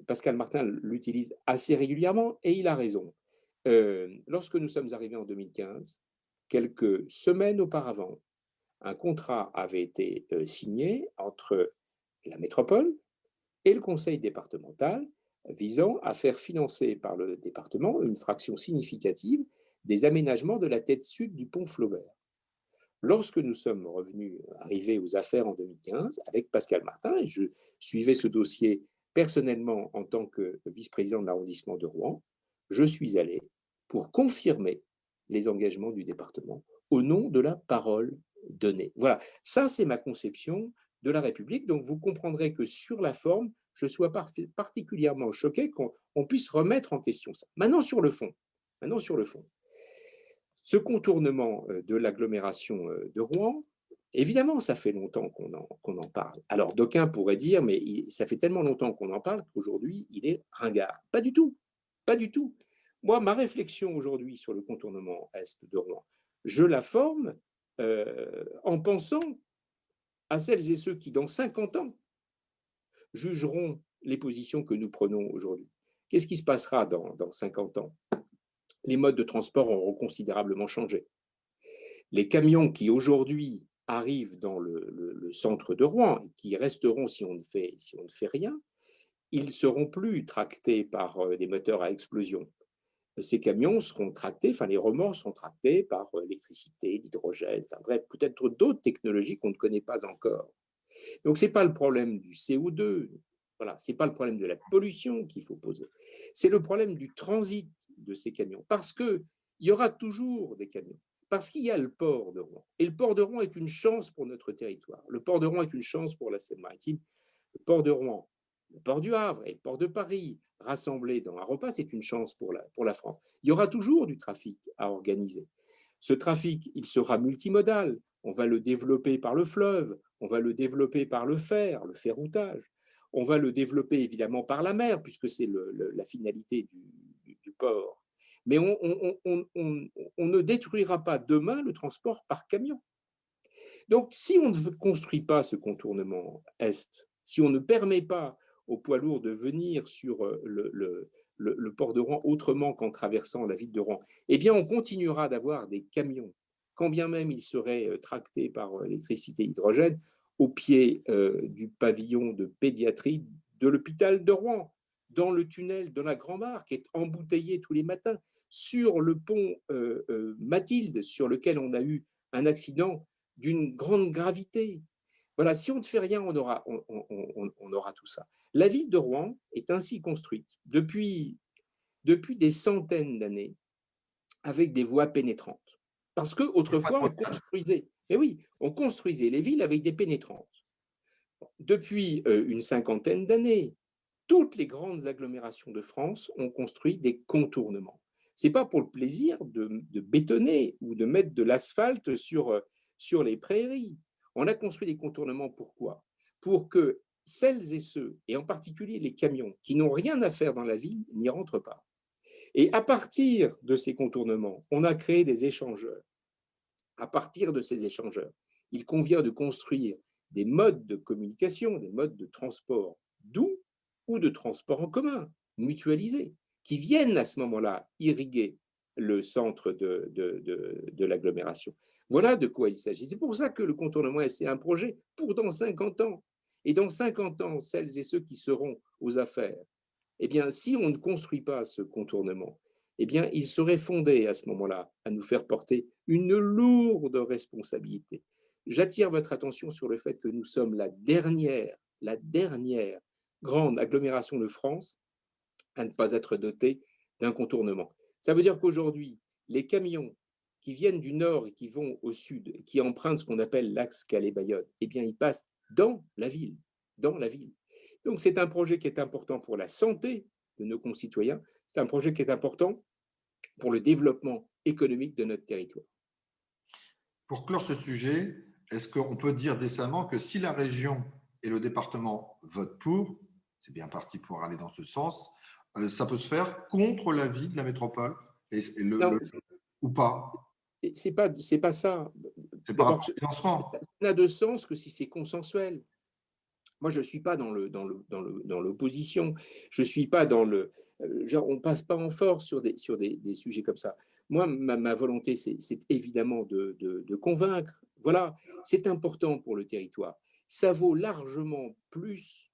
Pascal Martin l'utilise assez régulièrement et il a raison. Lorsque nous sommes arrivés en 2015, quelques semaines auparavant, un contrat avait été signé entre la métropole et le conseil départemental visant à faire financer par le département une fraction significative des aménagements de la tête sud du pont Flaubert. Lorsque nous sommes arrivés aux affaires en 2015 avec Pascal Martin, et je suivais ce dossier personnellement en tant que vice-président de l'arrondissement de Rouen, je suis allé pour confirmer les engagements du département au nom de la parole donnée. Voilà, ça c'est ma conception de la République. Donc vous comprendrez que sur la forme, je sois particulièrement choqué qu'on puisse remettre en question ça. Maintenant sur le fond, ce contournement de l'agglomération de Rouen, évidemment, ça fait longtemps qu'on en parle. Alors, d'aucuns pourraient dire, mais ça fait tellement longtemps qu'on en parle qu'aujourd'hui, il est ringard. Pas du tout, pas du tout. Moi, ma réflexion aujourd'hui sur le contournement est de Rouen, je la forme en pensant à celles et ceux qui, dans 50 ans, jugeront les positions que nous prenons aujourd'hui. Qu'est-ce qui se passera dans 50 ans? Les modes de transport auront considérablement changé. Les camions qui aujourd'hui arrivent dans le centre de Rouen, qui resteront si on ne fait rien, ils ne seront plus tractés par des moteurs à explosion. Ces camions seront tractés, enfin les remorques seront tractés par l'électricité, l'hydrogène, enfin bref, peut-être d'autres technologies qu'on ne connaît pas encore. Donc, ce n'est pas le problème du CO2, voilà, ce n'est pas le problème de la pollution qu'il faut poser, c'est le problème du transit de ces camions, parce qu'il y aura toujours des camions, parce qu'il y a le port de Rouen. Et le port de Rouen est une chance pour notre territoire. Le port de Rouen est une chance pour la Seine-Maritime. Le port de Rouen, le port du Havre et le port de Paris, rassemblés dans un repas, c'est une chance pour la France. Il y aura toujours du trafic à organiser. Ce trafic, il sera multimodal. On va le développer par le fleuve, on va le développer par le ferroutage, on va le développer évidemment par la mer, puisque c'est la finalité du port. Mais on ne détruira pas demain le transport par camion. Donc, si on ne construit pas ce contournement est, si on ne permet pas aux poids lourds de venir sur le port de Rouen autrement qu'en traversant la ville de Rouen, eh bien, on continuera d'avoir des camions, quand bien même ils seraient tractés par électricité hydrogène, au pied du pavillon de pédiatrie de l'hôpital de Rouen, dans le tunnel de la Grand-Mare, qui est embouteillé tous les matins, sur le pont Mathilde, sur lequel on a eu un accident d'une grande gravité. Voilà, si on ne fait rien, on aura tout ça. La ville de Rouen est ainsi construite depuis des centaines d'années avec des voies pénétrantes. Parce qu'autrefois, on construisait Mais oui, on construisait les villes avec des pénétrantes. Depuis une cinquantaine d'années, toutes les grandes agglomérations de France ont construit des contournements. Ce n'est pas pour le plaisir de bétonner ou de mettre de l'asphalte sur les prairies. On a construit des contournements pourquoi? Pour que celles et ceux, et en particulier les camions, qui n'ont rien à faire dans la ville, n'y rentrent pas. Et à partir de ces contournements, on a créé des échangeurs. À partir de ces échangeurs, il convient de construire des modes de communication, des modes de transport doux ou de transport en commun, mutualisés, qui viennent à ce moment-là irriguer le centre de l'agglomération. Voilà de quoi il s'agit. C'est pour ça que le contournement, c'est un projet pour dans 50 ans. Et dans 50 ans, celles et ceux qui seront aux affaires, eh bien, si on ne construit pas ce contournement, eh bien, il serait fondé à ce moment-là à nous faire porter une lourde responsabilité. J'attire votre attention sur le fait que nous sommes la dernière grande agglomération de France à ne pas être dotée d'un contournement. Ça veut dire qu'aujourd'hui, les camions qui viennent du nord et qui vont au sud, et qui empruntent ce qu'on appelle l'axe Calais-Bayonne, eh bien, ils passent dans la ville, dans la ville. Donc, c'est un projet qui est important pour la santé de nos concitoyens. C'est un projet qui est important pour le développement économique de notre territoire. Pour clore ce sujet, est-ce qu'on peut dire décemment que si la région et le département votent pour, c'est bien parti pour aller dans ce sens, ça peut se faire contre l'avis de la métropole Non, ou pas? c'est pas ça. C'est par D'abord, rapport ça au financement. n'a de sens que si c'est consensuel. Moi, je ne suis pas dans l'opposition. Je ne suis pas dans le. Genre, on ne passe pas en force sur des sujets comme ça. Moi, ma volonté, c'est évidemment de convaincre. Voilà, c'est important pour le territoire. Ça vaut largement plus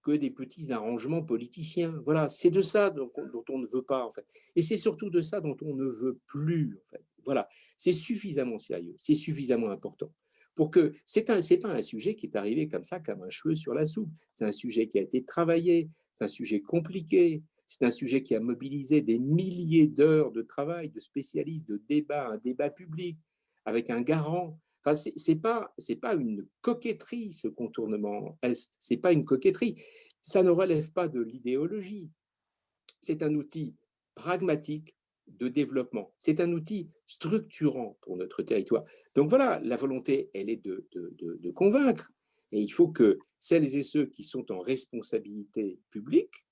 que des petits arrangements politiciens. Voilà, c'est de ça dont on ne veut pas, en fait. Et c'est surtout de ça dont on ne veut plus, en fait. Voilà, c'est suffisamment sérieux, c'est suffisamment important pour que c'est pas un sujet qui est arrivé comme ça, comme un cheveu sur la soupe. C'est un sujet qui a été travaillé, c'est un sujet compliqué, c'est un sujet qui a mobilisé des milliers d'heures de travail, de spécialistes, de débats, un débat public avec un garant. Enfin, c'est pas une coquetterie, ce contournement Est. C'est pas une coquetterie. Ça ne relève pas de l'idéologie. C'est un outil pragmatique de développement. C'est un outil structurant pour notre territoire. Donc voilà, la volonté, elle est de convaincre. Et il faut que celles et ceux qui sont en responsabilité publique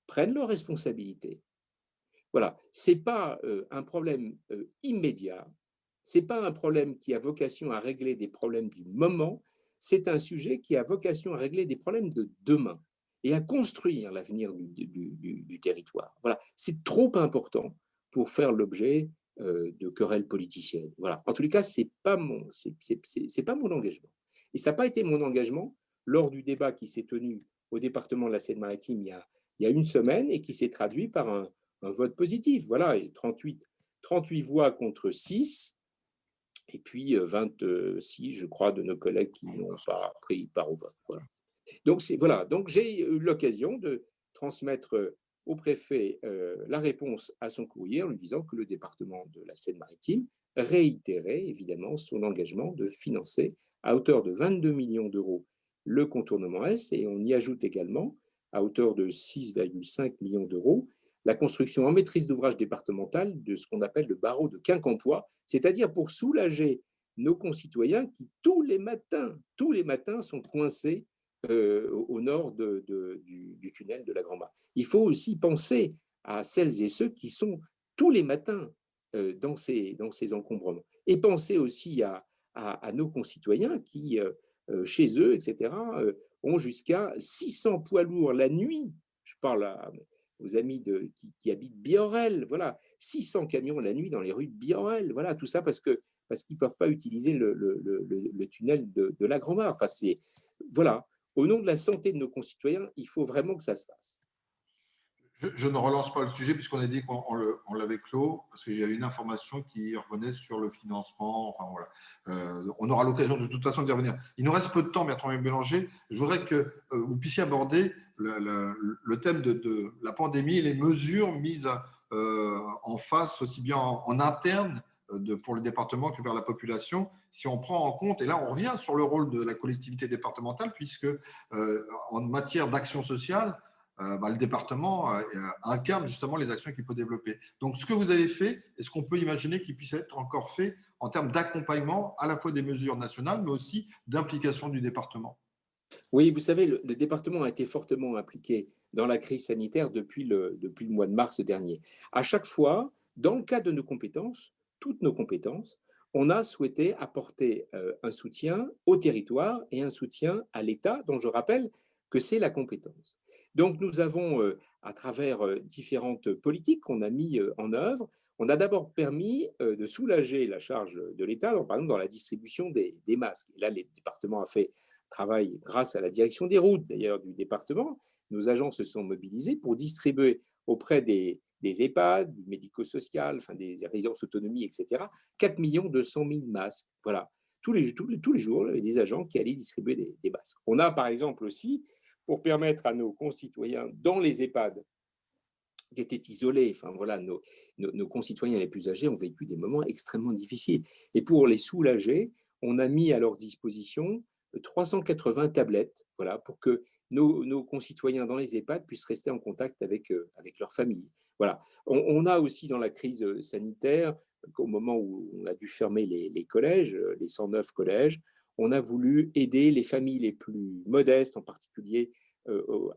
prennent leurs responsabilités. Voilà, ce n'est pas un problème immédiat, ce n'est pas un problème qui a vocation à régler des problèmes du moment, c'est un sujet qui a vocation à régler des problèmes de demain et à construire l'avenir du territoire. Voilà, c'est trop important pour faire l'objet de querelles politiciennes. Voilà. En tous les cas, ce n'est pas, pas mon engagement. Et ça n'a pas été mon engagement lors du débat qui s'est tenu au département de la Seine-Maritime il y a une semaine et qui s'est traduit par un vote positif. Voilà, et 38 voix contre 6, et puis 26, je crois, de nos collègues qui n'ont pas pris part au vote. Voilà. Donc, voilà. Donc j'ai eu l'occasion de transmettre au préfet la réponse à son courrier en lui disant que le département de la Seine-Maritime réitérait évidemment son engagement de financer à hauteur de 22 millions d'euros le contournement Est, et on y ajoute également à hauteur de 6,5 millions d'euros la construction en maîtrise d'ouvrage départementale de ce qu'on appelle le barreau de Quincampoix, c'est-à-dire pour soulager nos concitoyens qui tous les matins sont coincés au nord du tunnel de la Grand-Mare. Il faut aussi penser à celles et ceux qui sont tous les matins dans ces encombrements. Et penser aussi à nos concitoyens qui, chez eux, etc., ont jusqu'à 600 poids lourds la nuit. Je parle aux amis qui habitent Biorel, voilà, 600 camions la nuit dans les rues de Biorel, voilà, tout ça parce qu'ils ne peuvent pas utiliser le tunnel de la Grand-Mare. Enfin, voilà, au nom de la santé de nos concitoyens, il faut vraiment que ça se fasse. Je ne relance pas le sujet puisqu'on a dit qu'on l'avait clos, parce qu'il y a une information qui revenait sur le financement. Enfin, voilà. On aura l'occasion de toute façon d'y revenir. Il nous reste peu de temps, Bertrand Bélanger. Je voudrais que vous puissiez aborder le thème de la pandémie et les mesures mises en face, aussi bien en interne pour le département que vers la population, si on prend en compte, et là on revient sur le rôle de la collectivité départementale, puisque en matière d'action sociale, le département incarne justement les actions qu'il peut développer. Donc ce que vous avez fait, est-ce qu'on peut imaginer qu'il puisse être encore fait en termes d'accompagnement à la fois des mesures nationales, mais aussi d'implication du département? Oui, vous savez, le département a été fortement impliqué dans la crise sanitaire depuis le mois de mars dernier. À chaque fois, dans le cadre de nos compétences, toutes nos compétences, on a souhaité apporter un soutien au territoire et un soutien à l'État, dont je rappelle que c'est la compétence. Donc nous avons, à travers différentes politiques qu'on a mis en œuvre, on a d'abord permis de soulager la charge de l'État, par exemple dans la distribution des masques. Et là, le département a fait travail grâce à la direction des routes, d'ailleurs, du département. Nos agents se sont mobilisés pour distribuer auprès des EHPAD, du médico-social, enfin des résidences autonomie, etc., 4 200 000 masques. Voilà. Tous les jours, il y avait des agents qui allaient distribuer des masques. On a, par exemple, aussi, pour permettre à nos concitoyens dans les EHPAD qui étaient isolés, enfin voilà, nos concitoyens les plus âgés ont vécu des moments extrêmement difficiles. Et pour les soulager, on a mis à leur disposition 380 tablettes, voilà, pour que nos concitoyens dans les EHPAD puissent rester en contact avec leur famille. Voilà. On a aussi dans la crise sanitaire, au moment où on a dû fermer les collèges, les 109 collèges, on a voulu aider les familles les plus modestes, en particulier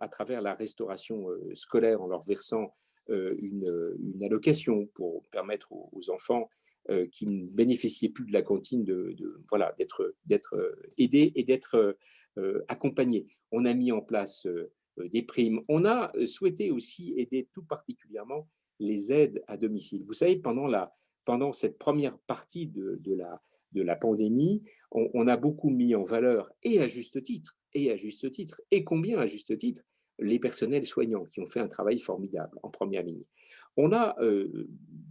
à travers la restauration scolaire en leur versant une allocation pour permettre aux enfants qui ne bénéficiaient plus de la cantine voilà, d'être aidés et d'être accompagnés. On a mis en place des primes. On a souhaité aussi aider tout particulièrement les aides à domicile. Vous savez, pendant cette première partie de la pandémie, on a beaucoup mis en valeur, et combien à juste titre, les personnels soignants qui ont fait un travail formidable en première ligne. On n'a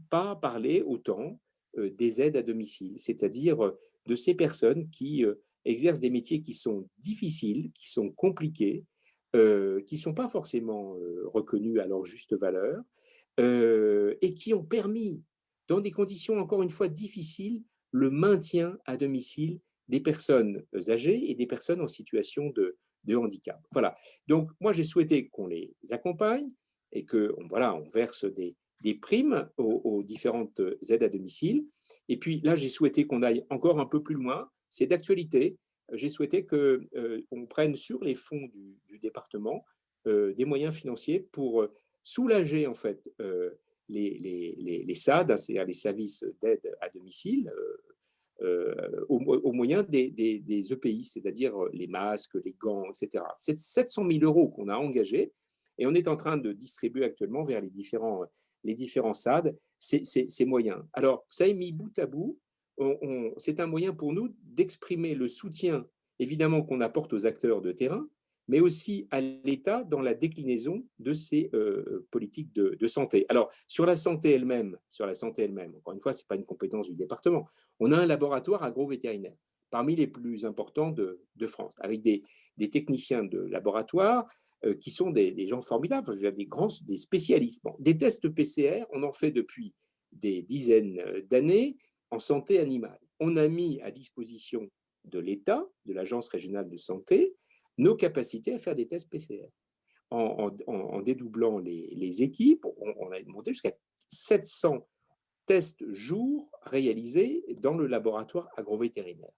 pas parlé autant des aides à domicile, c'est-à-dire de ces personnes qui exercent des métiers qui sont difficiles, qui sont compliqués, qui ne sont pas forcément reconnus à leur juste valeur, et qui ont permis, dans des conditions encore une fois difficiles, le maintien à domicile des personnes âgées et des personnes en situation de handicap. Voilà. Donc, moi, j'ai souhaité qu'on les accompagne et que, voilà, on verse des primes aux différentes aides à domicile. Et puis là, j'ai souhaité qu'on aille encore un peu plus loin. C'est d'actualité. J'ai souhaité qu'on prenne sur les fonds du département des moyens financiers pour soulager en fait les SAD, c'est-à-dire les services d'aide à domicile, au moyen des EPI, c'est-à-dire les masques, les gants, etc. C'est 700 000 euros qu'on a engagés et on est en train de distribuer actuellement vers les différents SAD ces moyens. Alors, ça est mis bout à bout. C'est un moyen pour nous d'exprimer le soutien, évidemment, qu'on apporte aux acteurs de terrain, mais aussi à l'État dans la déclinaison de ces politiques de santé. Alors, sur la santé elle-même, encore une fois, ce n'est pas une compétence du département. On a un laboratoire agrovétérinaire, parmi les plus importants de France, avec des techniciens de laboratoire qui sont des gens formidables, je veux dire, des spécialistes. Bon, des tests PCR, on en fait depuis des dizaines d'années en santé animale. On a mis à disposition de l'État, de l'Agence régionale de santé, nos capacités à faire des tests PCR. En dédoublant les équipes, on a monté jusqu'à 700 tests jour réalisés dans le laboratoire agrovétérinaire.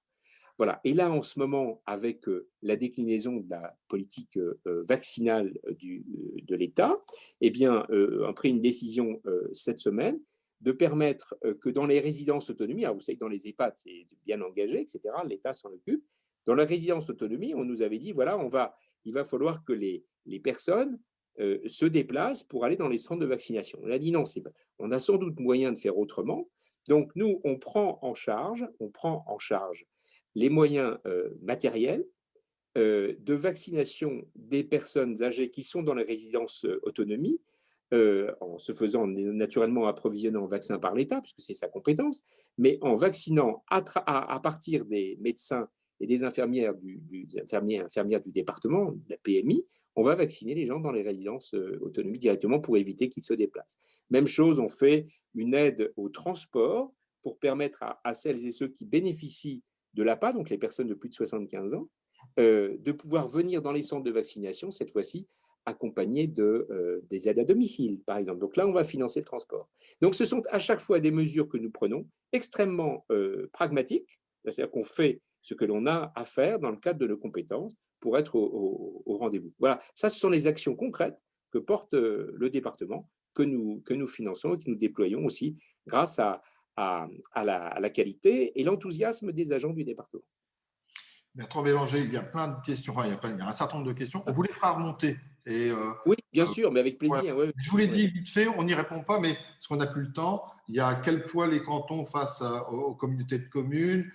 Voilà. Et là, en ce moment, avec la déclinaison de la politique vaccinale de l'État, eh bien, on a pris une décision cette semaine de permettre que dans les résidences autonomie, alors vous savez que dans les EHPAD, c'est bien engagé, etc., l'État s'en occupe. Dans la résidence autonomie, on nous avait dit, voilà, il va falloir que les personnes se déplacent pour aller dans les centres de vaccination. On a dit non, on a sans doute moyen de faire autrement. Donc, nous, on prend en charge les moyens matériels de vaccination des personnes âgées qui sont dans les résidences autonomie, en se faisant naturellement approvisionner en vaccins par l'État, puisque c'est sa compétence, mais en vaccinant à partir des médecins et des infirmières infirmières du département, de la PMI, on va vacciner les gens dans les résidences autonomie directement pour éviter qu'ils se déplacent. Même chose, on fait une aide au transport pour permettre à celles et ceux qui bénéficient de l'APA, donc les personnes de plus de 75 ans, de pouvoir venir dans les centres de vaccination, cette fois-ci, accompagnés des aides à domicile, par exemple. Donc là, on va financer le transport. Donc ce sont à chaque fois des mesures que nous prenons extrêmement pragmatiques, c'est-à-dire qu'on fait ce que l'on a à faire dans le cadre de nos compétences pour être au rendez-vous. Voilà, ça, ce sont les actions concrètes que porte le département, que nous finançons et que nous déployons aussi grâce à la qualité et l'enthousiasme des agents du département. Bertrand Bélanger, il y a plein de questions, enfin, il y a un certain nombre de questions. On vous les fera remonter. Et, oui, bien sûr, mais avec ouais. plaisir. Ouais, je vous l'ai dit vite fait, on n'y répond pas, mais parce qu'on n'a plus le temps, il y a quel poids les cantons face aux communautés de communes,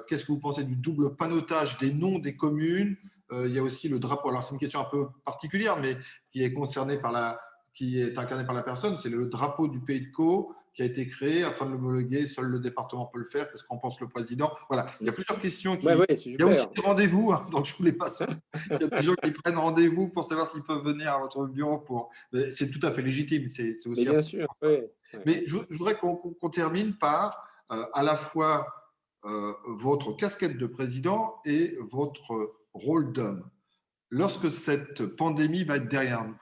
qu'est-ce que vous pensez du double panneautage des noms des communes, il y a aussi le drapeau, alors c'est une question un peu particulière, mais qui est qui est incarnée par la personne, c'est le drapeau du Pays de Caux qui a été créé afin de l'homologuer, seul le département peut le faire, qu'est-ce qu'en pense le président? Voilà, il y a plusieurs questions ouais, ouais, il y a aussi des rendez-vous, hein, donc je ne vous les passe pas. Il y a des gens qui prennent rendez-vous pour savoir s'ils peuvent venir à votre bureau. C'est tout à fait légitime. C'est aussi mais bien sûr, ouais, ouais. Mais je voudrais qu'on termine par à la fois votre casquette de président et votre rôle d'homme. Lorsque cette pandémie va être derrière nous,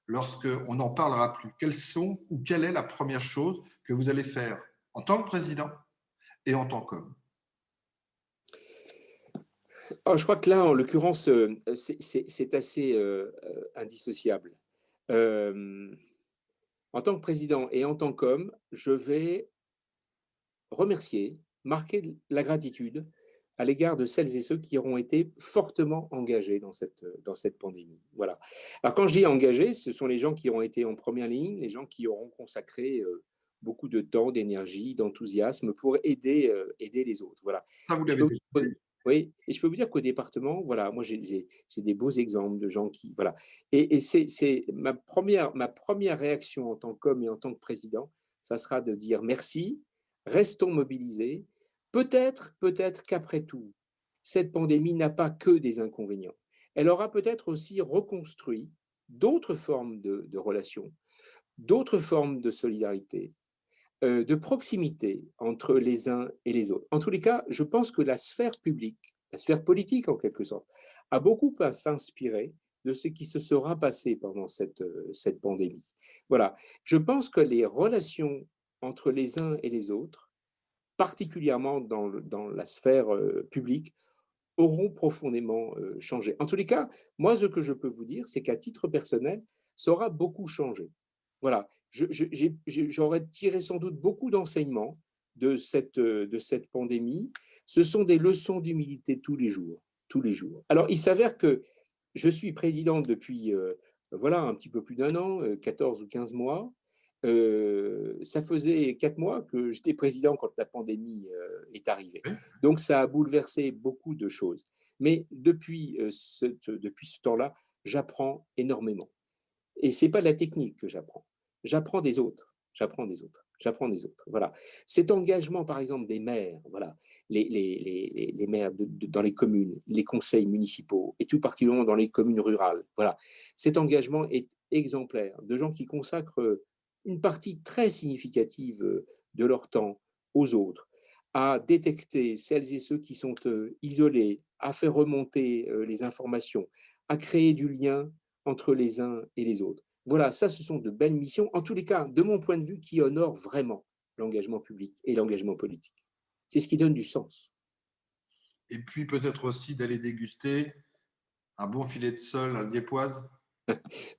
lorsqu'on n'en parlera plus, quelle est la première chose que vous allez faire en tant que président et en tant qu'homme? Oh, je crois que là, en l'occurrence, c'est assez indissociable. Euh, En tant que président et en tant qu'homme, je vais remercier, marquer la gratitude à l'égard de celles et ceux qui auront été fortement engagés dans cette pandémie. Voilà. Alors quand je dis engagés, ce sont les gens qui auront été en première ligne, les gens qui auront consacré beaucoup de temps, d'énergie, d'enthousiasme pour aider les autres. Voilà. Ça, vous Je l'avez peux fait. vous, oui, et je peux vous dire qu'au département, voilà, moi j'ai des beaux exemples de gens qui, voilà, et c'est ma première réaction en tant qu'homme et en tant que président, ça sera de dire merci, restons mobilisés. Peut-être qu'après tout, cette pandémie n'a pas que des inconvénients. Elle aura peut-être aussi reconstruit d'autres formes de relations, d'autres formes de solidarité, de proximité entre les uns et les autres. En tous les cas, je pense que la sphère publique, la sphère politique en quelque sorte, a beaucoup à s'inspirer de ce qui se sera passé pendant cette pandémie. Voilà, je pense que les relations entre les uns et les autres, particulièrement dans la sphère publique, auront profondément changé. En tous les cas, moi, ce que je peux vous dire, c'est qu'à titre personnel, ça aura beaucoup changé. Voilà, j'aurais tiré sans doute beaucoup d'enseignements de cette pandémie. Ce sont des leçons d'humilité tous les jours, tous les jours. Alors, il s'avère que je suis président depuis, voilà, un petit peu plus d'un an, 14 ou 15 mois. Ça faisait 4 mois que j'étais président quand la pandémie est arrivée. Donc, ça a bouleversé beaucoup de choses. Mais depuis ce temps-là, j'apprends énormément. Et ce n'est pas de la technique que j'apprends. J'apprends des autres. J'apprends des autres. J'apprends des autres. Voilà. Cet engagement, par exemple, des maires, voilà, les maires dans les communes, les conseils municipaux, et tout particulièrement dans les communes rurales. Voilà. Cet engagement est exemplaire, de gens qui consacrent une partie très significative de leur temps aux autres, à détecter celles et ceux qui sont isolés, à faire remonter les informations, à créer du lien entre les uns et les autres. Voilà, ça, ce sont de belles missions, en tous les cas, de mon point de vue, qui honorent vraiment l'engagement public et l'engagement politique. C'est ce qui donne du sens. Et puis peut-être aussi d'aller déguster un bon filet de sole à la Diepoise.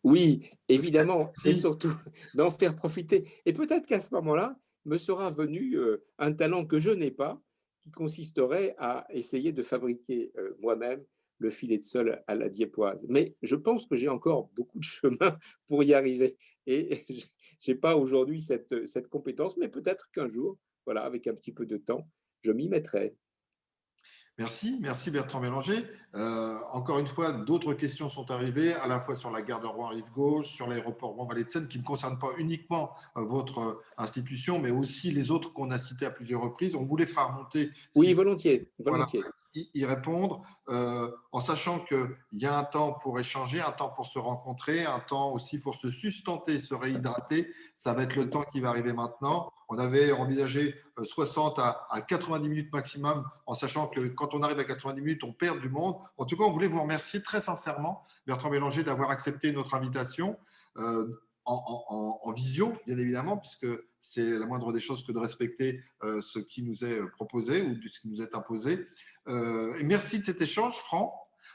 Oui, évidemment, et surtout d'en faire profiter. Et peut-être qu'à ce moment-là, me sera venu un talent que je n'ai pas, qui consisterait à essayer de fabriquer moi-même le filet de sole à la Diepoise. Mais je pense que j'ai encore beaucoup de chemin pour y arriver. Et je n'ai pas aujourd'hui cette compétence, mais peut-être qu'un jour, voilà, avec un petit peu de temps, je m'y mettrai. Merci Bertrand Bélanger. Encore une fois, d'autres questions sont arrivées, à la fois sur la gare de Rouen-Rive-Gauche, sur l'aéroport Rouen-Vallée de Seine, qui ne concernent pas uniquement votre institution, mais aussi les autres qu'on a cités à plusieurs reprises. On vous les fera remonter. Oui, volontiers, Voilà, volontiers. y répondre, en sachant qu'il y a un temps pour échanger, un temps pour se rencontrer, un temps aussi pour se sustenter, se réhydrater. Ça va être le temps qui va arriver maintenant. On avait envisagé 60 à 90 minutes maximum, en sachant que quand on arrive à 90 minutes, on perd du monde. En tout cas, on voulait vous remercier très sincèrement, Bertrand Bélanger, d'avoir accepté notre invitation en visio, bien évidemment, puisque c'est la moindre des choses que de respecter ce qui nous est proposé ou ce qui nous est imposé. Et merci de cet échange franc,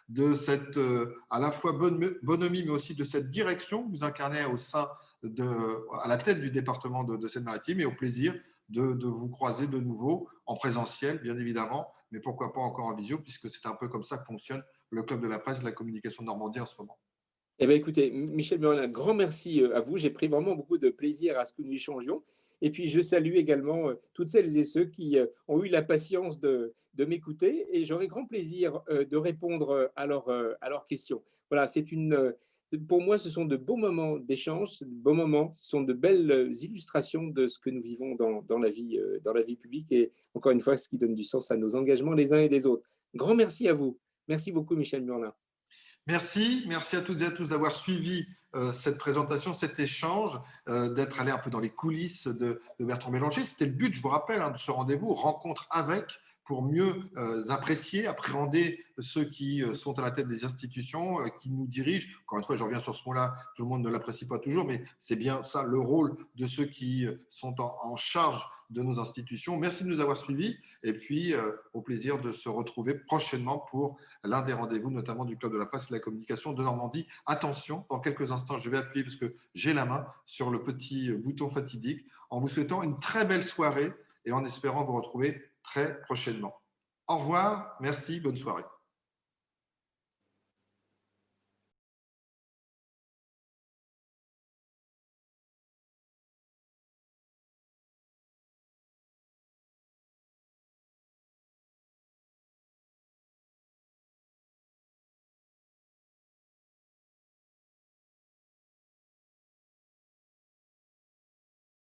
de cette à la fois bonhomie, mais aussi de cette direction que vous incarnez à la tête du département de Seine-Maritime, et au plaisir de vous croiser de nouveau en présentiel, bien évidemment, mais pourquoi pas encore en visio, puisque c'est un peu comme ça que fonctionne le Club de la presse de la communication de Normandie en ce moment. Eh bien, écoutez, Michel Merlin, un grand merci à vous. J'ai pris vraiment beaucoup de plaisir à ce que nous échangions. Et puis, je salue également toutes celles et ceux qui ont eu la patience de m'écouter. Et j'aurai grand plaisir de répondre à leurs questions. Voilà, pour moi, ce sont de beaux moments d'échange, de beaux moments, ce sont de belles illustrations de ce que nous vivons dans la vie publique. Et encore une fois, ce qui donne du sens à nos engagements les uns et les autres. Grand merci à vous. Merci beaucoup, Michel Merlin. Merci à toutes et à tous d'avoir suivi cette présentation, cet échange, d'être allé un peu dans les coulisses de Bertrand Bélanger. C'était le but, je vous rappelle, de ce rendez-vous, rencontre avec, pour mieux apprécier, appréhender ceux qui sont à la tête des institutions, qui nous dirigent. Encore une fois, je reviens sur ce mot-là, tout le monde ne l'apprécie pas toujours, mais c'est bien ça le rôle de ceux qui sont en charge de nos institutions. Merci de nous avoir suivis, et puis au plaisir de se retrouver prochainement pour l'un des rendez-vous, notamment du Club de la presse et de la communication de Normandie. Attention, dans quelques instants, je vais appuyer, parce que j'ai la main sur le petit bouton fatidique, en vous souhaitant une très belle soirée et en espérant vous retrouver très prochainement. Au revoir, merci, bonne soirée.